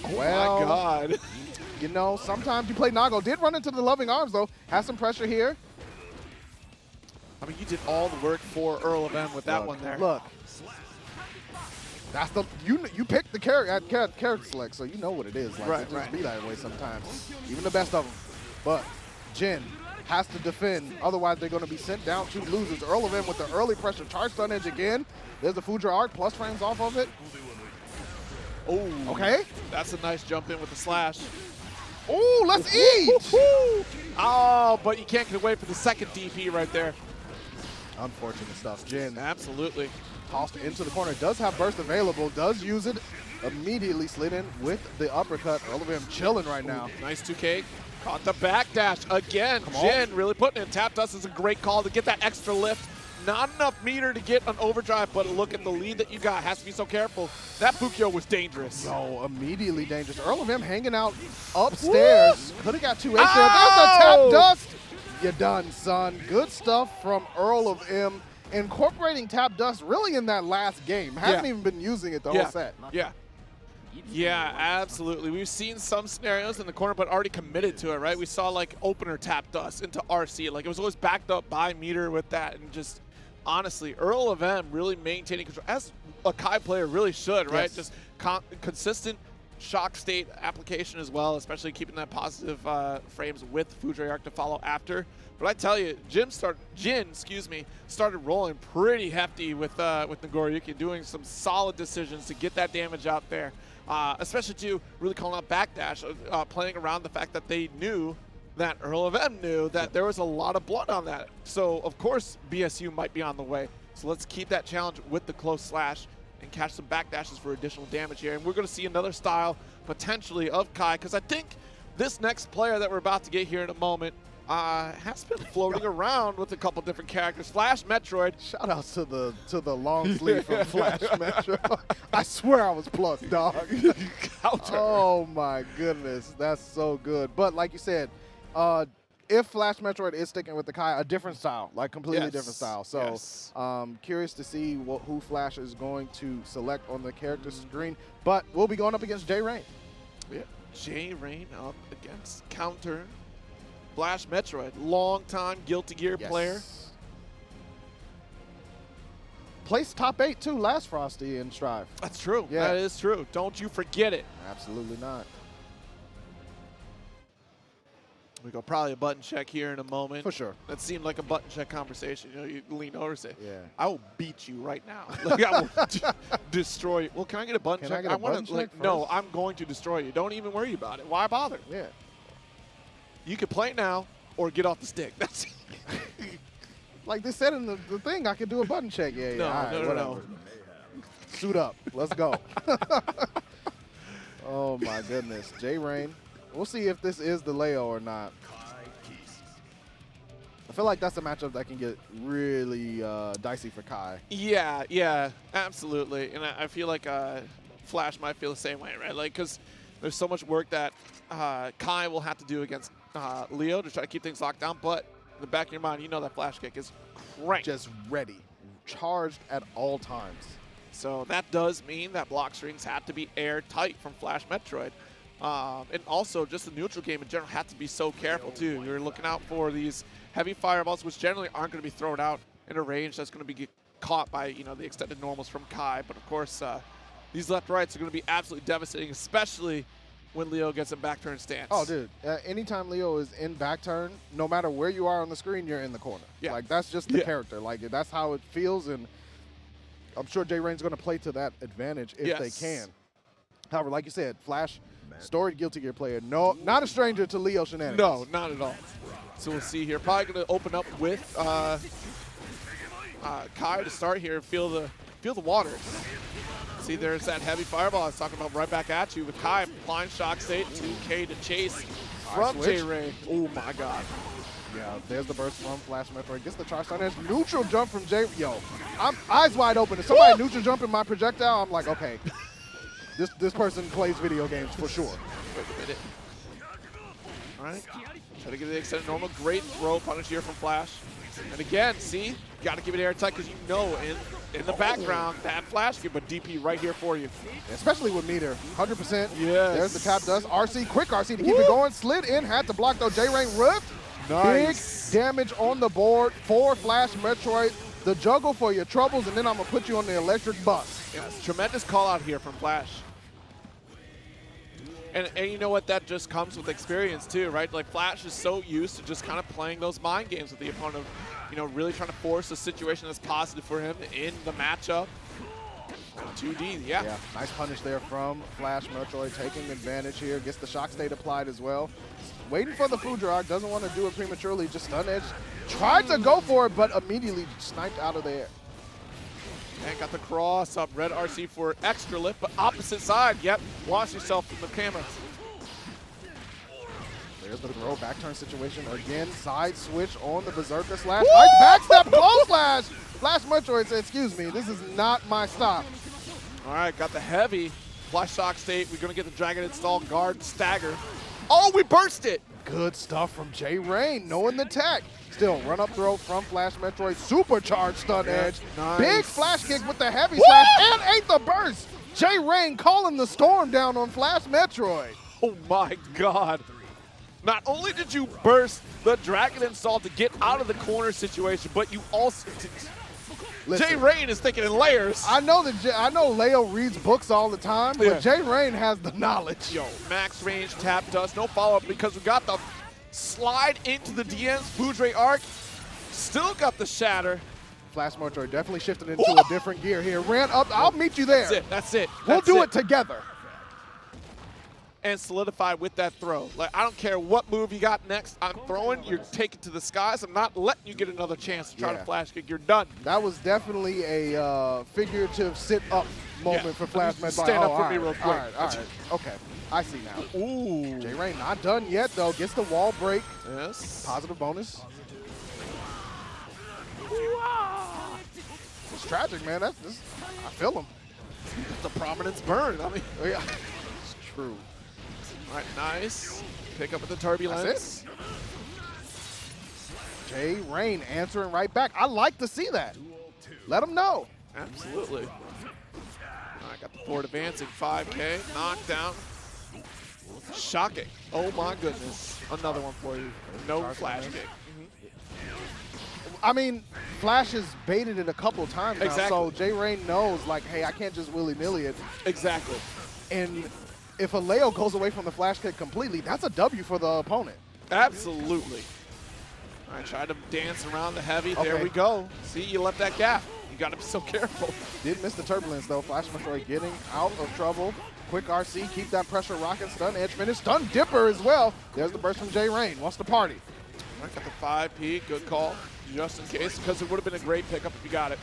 Oh Well, my God. You know, sometimes you play Nago. Did run into the loving arms though. Has some pressure here. I mean, you did all the work for EarlOfM with that one there. Look. That's the you picked the character select, so you know what it is. Like, it just be that way sometimes. Even the best of them. But Jin has to defend, otherwise they're going to be sent down to losers. EarlOfM with the early pressure charge stun edge again. There's the Fudra arc, plus frames off of it. Oh, okay. That's a nice jump in with the slash. Oh, let's eat. Oh, but you can't get away from the second DP right there. Unfortunate stuff. Jin absolutely tossed into the corner. Does have burst available. Does use it. Immediately slid in with the uppercut. EarlOfM chilling right now. Nice 2K. Caught the backdash again. Jin really putting in. Tap dust is a great call to get that extra lift. Not enough meter to get an overdrive, but look at the lead that you got. Has to be so careful. That Fukyo was dangerous. No, immediately dangerous. EarlOfM hanging out upstairs. Could have got 2H there. There's the tap dust. You're done, son. Good stuff from EarlOfM. Incorporating tap dust really in that last game. Hasn't even been using it the whole set. Yeah, absolutely. We've seen some scenarios in the corner, but already committed to it, right? We saw like opener tap dust into RC. Like it was always backed up by meter with that, and just honestly, EarlOfM really maintaining control, as a Kai player really should, right? Yes. Just consistent shock state application as well, especially keeping that positive frames with Fudra Arc to follow after. But I tell you, Jin started rolling pretty hefty with Nagoriyuki, doing some solid decisions to get that damage out there. Especially to really calling out backdash, playing around the fact that they knew that EarlOfM knew that there was a lot of blood on that. So, of course, BSU might be on the way. So let's keep that challenge with the close slash and catch some backdashes for additional damage here. And we're going to see another style, potentially, of Kai, because I think this next player that we're about to get here in a moment has been floating around with a couple different characters. Flash Metroid. Shout out to the long sleeve from Flash Metroid. I swear I was plus, dog. Oh my goodness, that's so good. But like you said, if Flash Metroid is sticking with the Kai, a different style, like completely different style. So curious to see who Flash is going to select on the character screen. But we'll be going up against JayRain. Yeah, JayRain up against counter Flash Metroid, long-time Guilty Gear player. Placed top 8 too last Frosty in Strive. That's true. Yeah. That is true. Don't you forget it. Absolutely not. We go probably a button check here in a moment. For sure. That seemed like a button check conversation. You know, you lean over and say, yeah, I will beat you right now. Like, I will destroy you. Well, can I get a button check? I want to, like, no, I'm going to destroy you. Don't even worry about it. Why bother? Yeah. You can play now or get off the stick. That's like they said in the thing, I could do a button check. Yeah, no, all right, no. Suit up. Let's go. Oh, my goodness. JayRain. We'll see if this is the Leo or not. I feel like that's a matchup that can get really dicey for Kai. Yeah, absolutely. And I feel like Flash might feel the same way, right? Like, because there's so much work that Kai will have to do against Leo to try to keep things locked down. But in the back of your mind, you know that Flash kick is cranked. Just ready. Charged at all times. So that does mean that block strings have to be airtight from Flash Metroid. And also, just the neutral game in general had to be so careful, too. You're looking out for these heavy fireballs, which generally aren't going to be thrown out in a range that's going to be caught by, you know, the extended normals from Kai. But, of course, these left-rights are going to be absolutely devastating, especially when Leo gets in back turn stance. Oh, dude. Anytime Leo is in back turn, no matter where you are on the screen, you're in the corner. Yeah. Like, that's just the character. Like, that's how it feels, and I'm sure JayRain's going to play to that advantage if they can. However, like you said, Flash, storied Guilty Gear player, no, not a stranger to Leo shenanigans. No, not at all. So we'll see here. Probably going to open up with Kai to start here. Feel the waters. See, there's that heavy fireball I was talking about right back at you with Kai applying shock state, 2K to chase from JayRain. Oh my God. Yeah, there's the burst from Flash Metroid. Gets the charge on. There's neutral jump from Jay. Yo, I'm eyes wide open. If somebody neutral jump in my projectile, I'm like, okay. This person plays video games for sure. Wait a minute. All right. Try to get the extended normal. Great throw punish here from Flash. And again, see, got to give it airtight because you know in the background that Flash kick, but DP right here for you. Especially with meter, 100%. Yes. There's the tap dust. RC, quick RC to keep it going. Slid in, had to block though. JayRain ripped. Nice. Big damage on the board for Flash Metroid. The juggle for your troubles, and then I'm going to put you on the electric bus. Yes, tremendous call out here from Flash. And you know what? That just comes with experience too, right? Like Flash is so used to just kind of playing those mind games with the opponent, you know, really trying to force a situation that's positive for him in the matchup. 2D, yeah. Nice punish there from Flash Metroid, taking advantage here. Gets the shock state applied as well. Waiting for the food drag, doesn't want to do it prematurely, just stun edge. Tried to go for it, but immediately sniped out of there. And got the cross up, red RC for extra lift, but opposite side. Yep, watch yourself from the camera. There's the throw, back turn situation again. Side switch on the Berserker slash. Nice backstep, close slash. Flash Metroid said, excuse me, this is not my stop. All right, got the heavy flash shock state. We're gonna get the dragon install, guard, stagger. Oh, we burst it. Good stuff from JayRain, knowing the tech. Still, run up throw from Flash Metroid, supercharged stun edge. Nice. Big flash kick with the heavy slash and ate the burst. JayRain calling the storm down on Flash Metroid. Oh my God. Not only did you burst the dragon install to get out of the corner situation, but you also, JayRain is thinking in layers. I know Leo reads books all the time, but JayRain has the knowledge. Yo, max range, tap dust, no follow-up because we got the slide into the DN's food ray arc. Still got the shatter. Flash Metroid definitely shifted into a different gear here. Ran up, I'll meet you there. That's it. We'll do it together. And solidify with that throw. Like, I don't care what move you got next. I'm throwing, you're taking to the skies. I'm not letting you get another chance to try to flash kick. You're done. That was definitely a figurative sit-up moment for Flash Metroid. Stand up for me real quick. All right. Okay, I see now. Ooh. JayRain not done yet, though. Gets the wall break. Yes. Positive bonus. It's tragic, man. I feel him. The prominence burn. I mean, yeah, it's true. All right, nice. Pick up with the turbulence. That's it. JayRain answering right back. I like to see that. Let him know. Absolutely. I got the forward advancing 5K, knockdown. Shocking. Oh my goodness. Another one for you. No flash kick. I mean, Flash has baited it a couple times now, Exactly. so JayRain knows, like, hey, I can't just willy-nilly it. Exactly. And if a Leo goes away from the flash kick completely, that's a W for the opponent. Absolutely. I tried to dance around the heavy. There Okay. we go. See, you left that gap. You got to be so careful. Did miss the turbulence, though. Flash Metroid getting out of trouble. Quick RC, keep that pressure rocking. Stun edge finish. Stun dipper as well. There's the burst from JayRain. Wants to party. I got the 5P. Good call. Just in case, because it would have been a great pickup if you got it.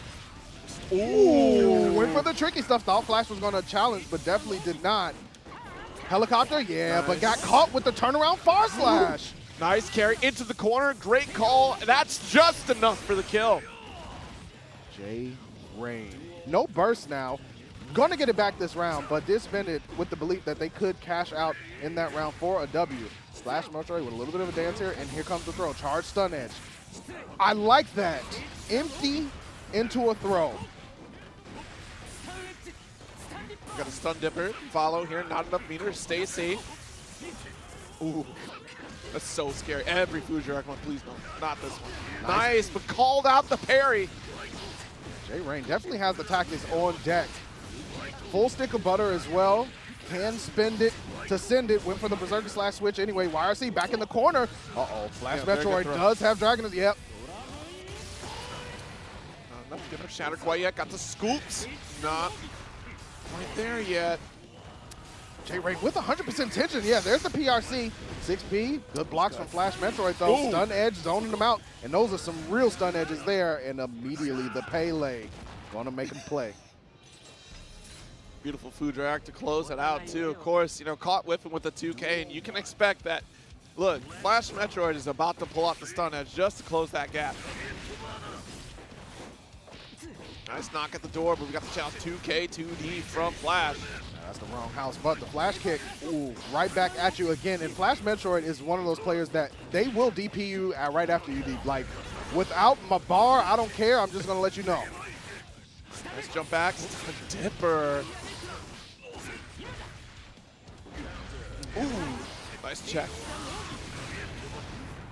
Ooh, went for the tricky stuff. Thought Flash was going to challenge, but definitely did not. Helicopter, yeah, Nice. but got caught with the turnaround far slash. Nice carry into the corner. Great call. That's just enough for the kill. JayRain. No burst now. Going to get it back this round, but did spend it with the belief that they could cash out in that round for a W. Flash Metroid with a little bit of a dance here, and here comes the throw. Charge stun edge. I like that. Empty into a throw. Got a stun dipper. Follow here. Not enough meters. Stay safe. Ooh. That's so scary. Every Fujirak one, please no. Not this one. Nice, but called out the parry. JayRain definitely has the tactics on deck. Full stick of butter as well. Can spend it to send it. Went for the Berserker slash switch anyway. YRC back in the corner. Uh-oh. Flash Yeah, very Metroid good throw. does have Dragon. Yep. Not enough to get her shattered quite yet. Got the scoops. Not quite there yet. JayRain with 100% tension. Yeah, there's the PRC. 6P. Good blocks from Flash Metroid, though. Ooh. Stun edge, zoning them out. And those are some real stun edges there. And immediately the Pele. Going to make him play. Beautiful Fujirak to close it out, too. Of course, you know, caught whiffing with the 2K, and you can expect that. Look, Flash Metroid is about to pull out the stun edge just to close that gap. Nice knock at the door, but we got the challenge 2K, 2D from Flash. That's the wrong house, but the flash kick, ooh, right back at you again. And Flash Metroid is one of those players that they will DP you right after you deep. Like, without my bar, I don't care. I'm just going to let you know. Nice jump back. Dipper. Ooh, nice check.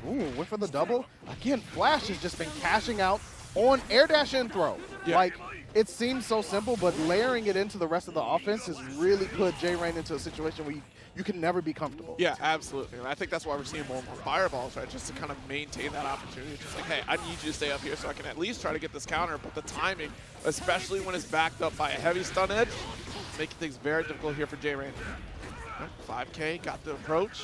Ooh, went for the double. Again, Flash has just been cashing out on air dash and throw. Yeah. Like, it seems so simple, but layering it into the rest of the offense has really put JayRain into a situation where you can never be comfortable. Yeah, absolutely. And I think that's why we're seeing more and more fireballs, right? Just to kind of maintain that opportunity. Just like, hey, I need you to stay up here so I can at least try to get this counter. But the timing, especially when it's backed up by a heavy stun edge, making things very difficult here for JayRain. 5K, got the approach.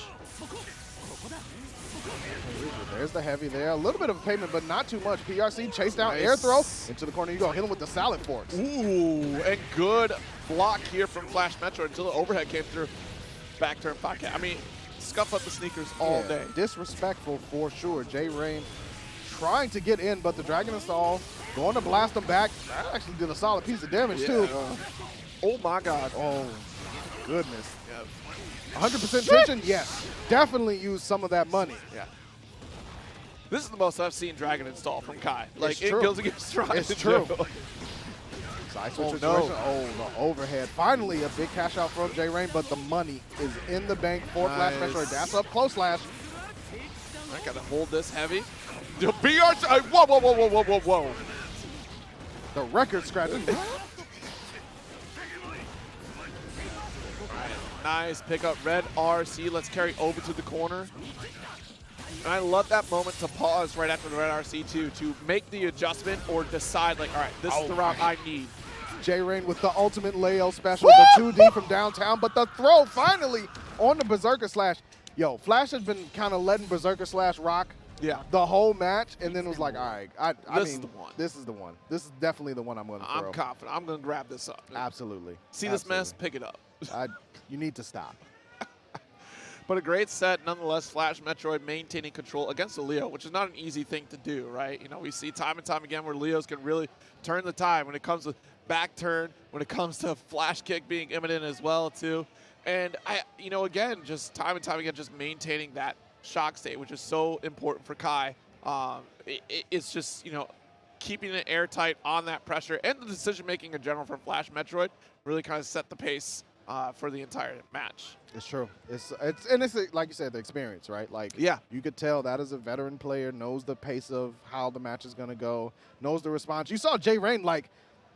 There's the heavy there. A little bit of payment, but not too much. PRC chased down Nice. air throw. Into the corner you go. Hit him with the salad forks. Ooh, and good block here from Flash Metro until the overhead came through. Back turn 5K. I mean, scuff up the sneakers all Yeah, day. Disrespectful for sure. JayRain trying to get in, but the Dragon Install going to blast him back. That actually did a solid piece of damage, too. Oh, my God. Oh, goodness. Yeah. 100% tension? Yes. Definitely use some of that money. Yeah. This is the most I've seen Dragon install from Kai. Like, It's it true. goes against Strive. It's true. too. Side switch Oh, situation. no. Oh, the overhead. Finally, a big cash out from JayRain, but the money is in the bank for Flash Nice. Metroid. That's up close slash. I gotta hold this heavy. The BR. Whoa, whoa, whoa, whoa, whoa, whoa, whoa. The record scratcher. Nice pickup. Red RC. Let's carry over to the corner. And I love that moment to pause right after the red RC too, to make the adjustment or decide like, all right, this is the route I need. JayRain with the ultimate Leo special, the 2D from downtown, but the throw finally on the Berserker slash. Yo, Flash has been kind of letting Berserker slash rock the whole match, and then was like, all right, I This mean, is the one. This is the one. This is definitely the one I'm going to throw. I'm confident. I'm going to grab this up. Absolutely. See this mess? Pick it up. You need to stop. But a great set, nonetheless. Flash Metroid maintaining control against a Leo, which is not an easy thing to do, right? You know, we see time and time again where Leos can really turn the tide when it comes to back turn, when it comes to flash kick being imminent as well, too. And, again, just time and time again, just maintaining that shock state, which is so important for Kai It's just, you know, keeping it airtight on that pressure, and the decision-making in general from Flash Metroid really kind of set the pace for the entire match. It's true. It's like you said, the experience, right? Like, Yeah. you could tell that is a veteran player, knows the pace of how the match is going to go, knows the response. You saw JayRain, like,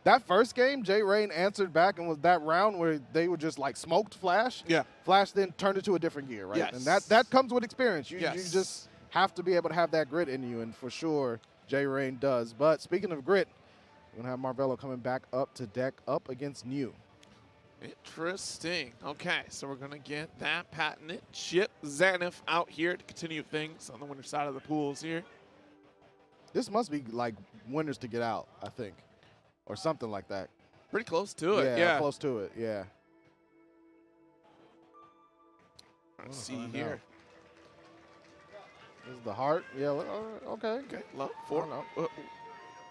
that first game, JayRain answered back and was that round where they were just, like, smoked Flash. Yeah. Flash then turned it to a different gear, right? Yes. And that comes with experience. You Yes. just have to be able to have that grit in you, and for sure, JayRain does. But speaking of grit, we're going to have Marvelo coming back up to deck up against New. Interesting. Okay, so we're going to get that patented Chipp Zanif out here to continue things on the winner side of the pools here. This must be, like, winners to get out, I think, or something like that. Pretty close to it, yeah. Close to it, yeah. Let's see here. This is the heart. Yeah, okay. Okay, low, 4.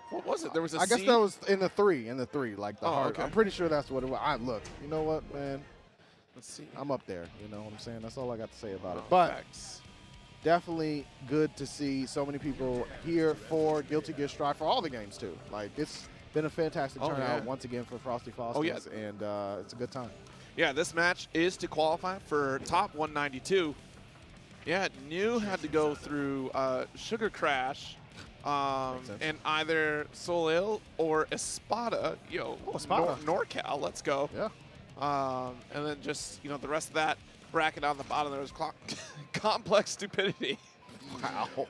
What was it? There was a I guess C? that was in the three, like the heart. Okay. I'm pretty sure that's what it was. Look, you know what, man? Let's see. I'm up there. You know what I'm saying? That's all I got to say about it. But facts. definitely good to see so many people here for Guilty Gear Strive for all the games, too. Like, it's been a fantastic turnout once again for Frosty Faustings, and it's a good time. Yeah, this match is to qualify for top 192. Yeah, New had to go through Sugar Crash and either Soleil or Espada. Espada. NorCal, let's go. Yeah. And then just, you know, the rest of that bracket on the bottom, there was Complex Stupidity. Wow.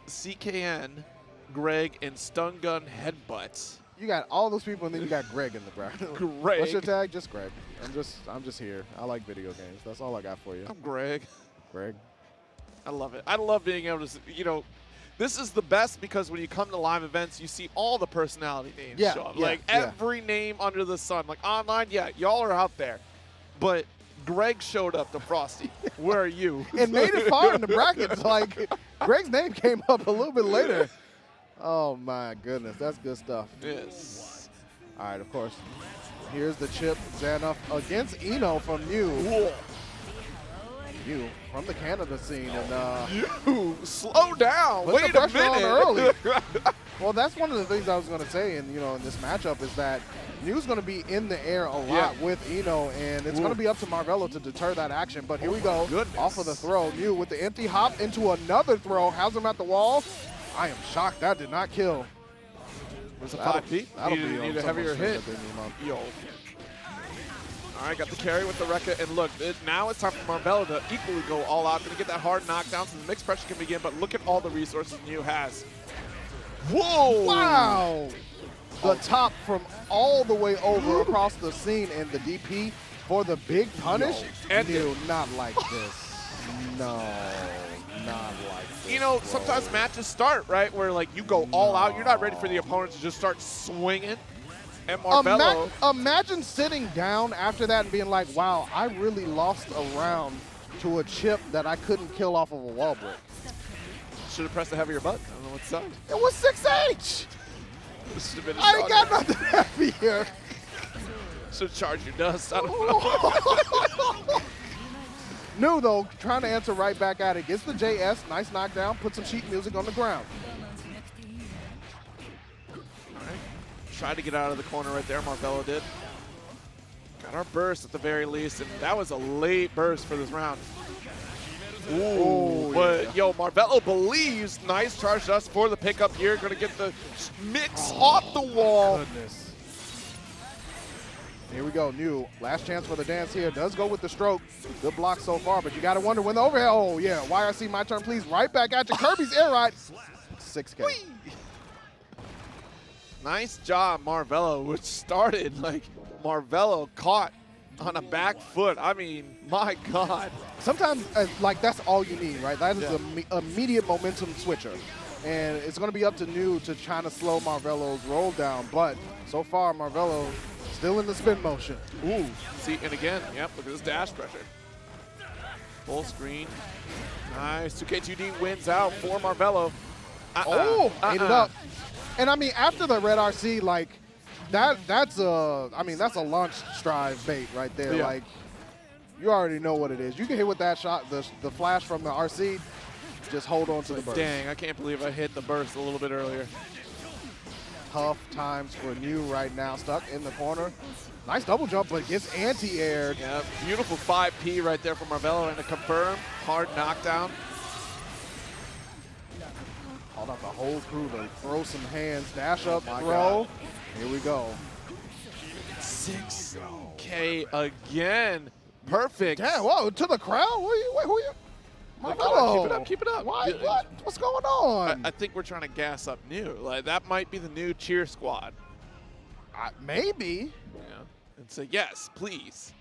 CKN, Greg, and Stun Gun Headbutt. You got all those people, and then you got Greg in the bracket. Greg. What's your tag? Just Greg. I'm just here. I like video games. That's all I got for you. I'm Greg. Greg. I love it. I love being able to, you know, this is the best because when you come to live events, you see all the personality names show up. Like, every name under the sun. Like, online, yeah, y'all are out there. But Greg showed up to Frosty. Where are you? And made it far in the brackets. Like, Greg's name came up a little bit later. Oh, my goodness. That's good stuff. Yes. All right, of course. Here's the Chipp Zanif against Eno from New. Whoa. New from the Canada scene. And you slow down. Put Wait the a pressure on minute. early. Well, that's one of the things I was going to say, in this matchup is that New's going to be in the air a lot with Eno, and it's going to be up to Marvelo to deter that action. But here we go. Off of the throw. New with the empty hop into another throw. Has him at the wall. I am shocked that did not kill. There's a 5P. That'll Need a heavier hit. Yo. All right, got the carry with the Rekka, and look, now it's time for Marvelo to equally go all out. Gonna get that hard knockdown so the mixed pressure can begin, but look at all the resources New has. Whoa! Wow! The top from all the way over across the scene, and the DP for the big punish. And New, not like this. No, not like this. You know, sometimes matches start, right, where like you go all out. You're not ready for the opponent to just start swinging. And Marvelo. Imagine sitting down after that and being like, wow, I really lost a round to a Chipp that I couldn't kill off of a wall break. Should have pressed a heavier button. I don't know what sucked. It was 6H. This should have been I ain't got nothing heavier. Should have charged your dust. I don't know. New, though, trying to answer right back at it. Gets the JS. Nice knockdown. Put some sheet music on the ground. Tried to get out of the corner right there, Marvelo did. Got our burst at the very least, and that was a late burst for this round. Ooh, but yo, Marvelo believes. Nice charge dust for the pickup here. Gonna get the mix off the wall. Goodness. Here we go, New. Last chance for the dance here. Does go with the stroke. Good block so far, but you gotta wonder when the overhead. Oh yeah, YRC, my turn, please. Right back at you. Kirby's air ride. 6K. Whee! Nice job, Marvelo, which started like Marvelo caught on a back foot. I mean, my God. Sometimes, like, that's all you need, right? That is an immediate momentum switcher. And it's going to be up to New to try to slow Marvelo's roll down. But so far, Marvelo still in the spin motion. Ooh. See, and again, yep, look at this dash pressure. Full screen. Nice. 2K2D wins out for Marvelo. Ate it up. And I mean, after the red RC, like, that's a launch strive bait right there. Yeah. Like, you already know what it is. You can hit with that shot, the flash from the RC. just hold on to the burst. Dang, I can't believe I hit the burst a little bit earlier. Tough times for New right now, stuck in the corner. Nice double jump, but gets anti-aired. Yeah, beautiful 5P right there from Marvelo, and a confirm hard knockdown. Called out the whole crew to throw some hands, dash up, my throw. God. Here we go. 6K again. Perfect. Damn, whoa, to the crowd? Who are you? Marvelo. Keep it up, keep it up. Why, what? What's going on? I think we're trying to gas up New. Like, that might be the new cheer squad. Maybe. Yeah. And say, yes, please.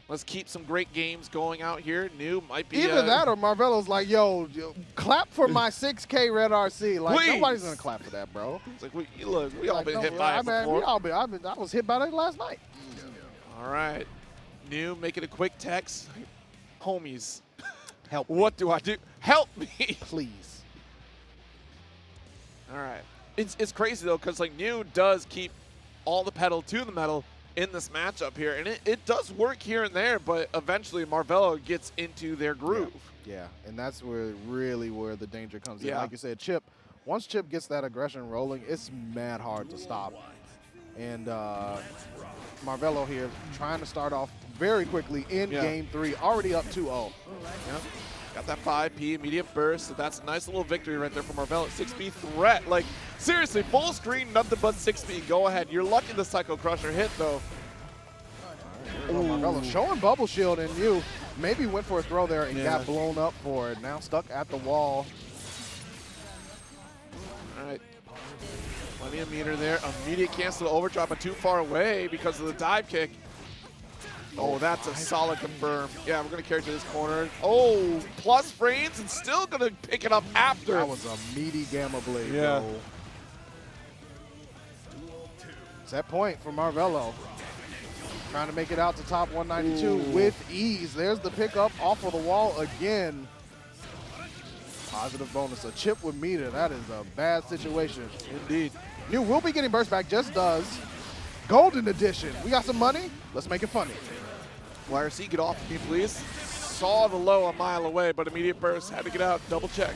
Let's keep some great games going out here. New might be Either that or Marvelo's like, yo, clap for my 6K Red RC. Like, Please. Nobody's going to clap for that, bro. It's like, we all been hit by it I before. I was hit by that last night. All right. New, making a quick text. Homies, Help me. what do I do? Help me. Please. All right. It's crazy, though, because, like, New does keep all the pedal to the metal in this matchup here, and it does work here and there, but eventually Marvelo gets into their groove. Yeah, and that's where the danger comes in. Yeah. Like you said, Chipp, once Chipp gets that aggression rolling, it's mad hard to stop. And Marvelo here trying to start off very quickly in game 3, already up 2-0. Yeah. Got that 5P immediate burst, so that's a nice little victory right there for Marvelo. 6B threat. Like, seriously, full screen, nothing but 6B. Go ahead. You're lucky the Psycho Crusher hit, though. Marvelo showing bubble shield, and you maybe went for a throw there and got blown up for it. Now stuck at the wall. All right. Plenty of meter there. Immediate cancel to overdrop, but too far away because of the dive kick. Oh, that's a solid confirm. Yeah, we're going to carry to this corner. Oh, plus frames and still going to pick it up after. That was a meaty Gamma Blade, Yeah. bro. Set point for Marvelo. Trying to make it out to top 192 with ease. There's the pickup off of the wall again. Positive bonus. A chip with meter. That is a bad situation. Indeed. New will be getting burst back. Just does. Golden edition. We got some money. Let's make it funny. YRC, get off of me, please. Saw the low a mile away, but immediate burst. Had to get out. Double check.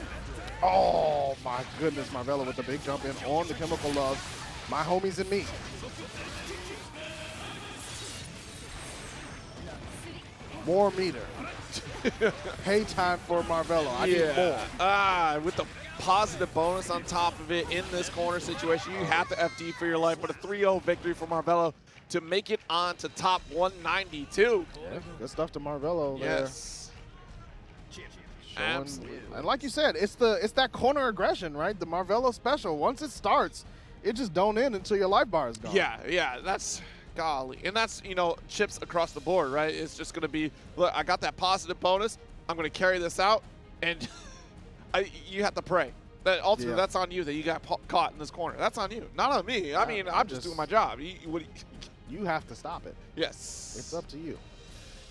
Oh, my goodness. Marvelo with the big jump in on the Chemical Love. My homies and me. More meter. Pay time for Marvelo. I need more. With the positive bonus on top of it in this corner situation, you have to FD for your life, but a 3-0 victory for Marvelo to make it on to top 192. Yeah, good stuff to Marvelo there. Yes. Absolutely. And like you said, it's that corner aggression, right? The Marvelo special. Once it starts, it just don't end until your life bar is gone. Yeah, that's golly. And that's, chips across the board, right? It's just going to be, look, I got that positive bonus. I'm going to carry this out, and you have to pray. That ultimately, that's on you that you got caught in this corner. That's on you, not on me. I mean, I'm just doing my job. You have to stop it. Yes. It's up to you.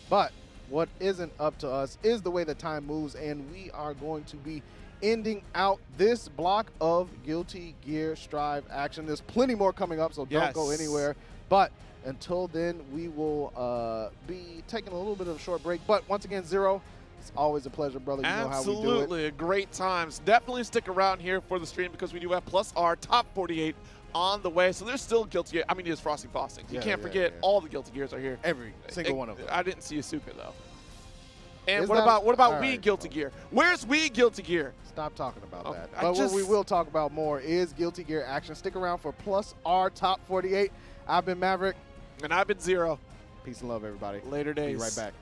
But what isn't up to us is the way the time moves, and we are going to be ending out this block of Guilty Gear Strive action. There's plenty more coming up, so don't go anywhere. But until then, we will be taking a little bit of a short break. But once again, Zero, it's always a pleasure, brother. You know how we do it. Absolutely, great times. Definitely stick around here for the stream because we do have plus our top 48 on the way. So there's still Guilty Gear. I mean, there's Frosty Faustings. You can't forget all the Guilty Gears are here. Every single one of them. I didn't see Asuka though. And what about Wii Guilty Gear? Where's Wii Guilty Gear? Stop talking about that. But what we will talk about more is Guilty Gear action. Stick around for plus our top 48. I've been Maverick. And I've been Zero. Peace and love, everybody. Later days. Be right back.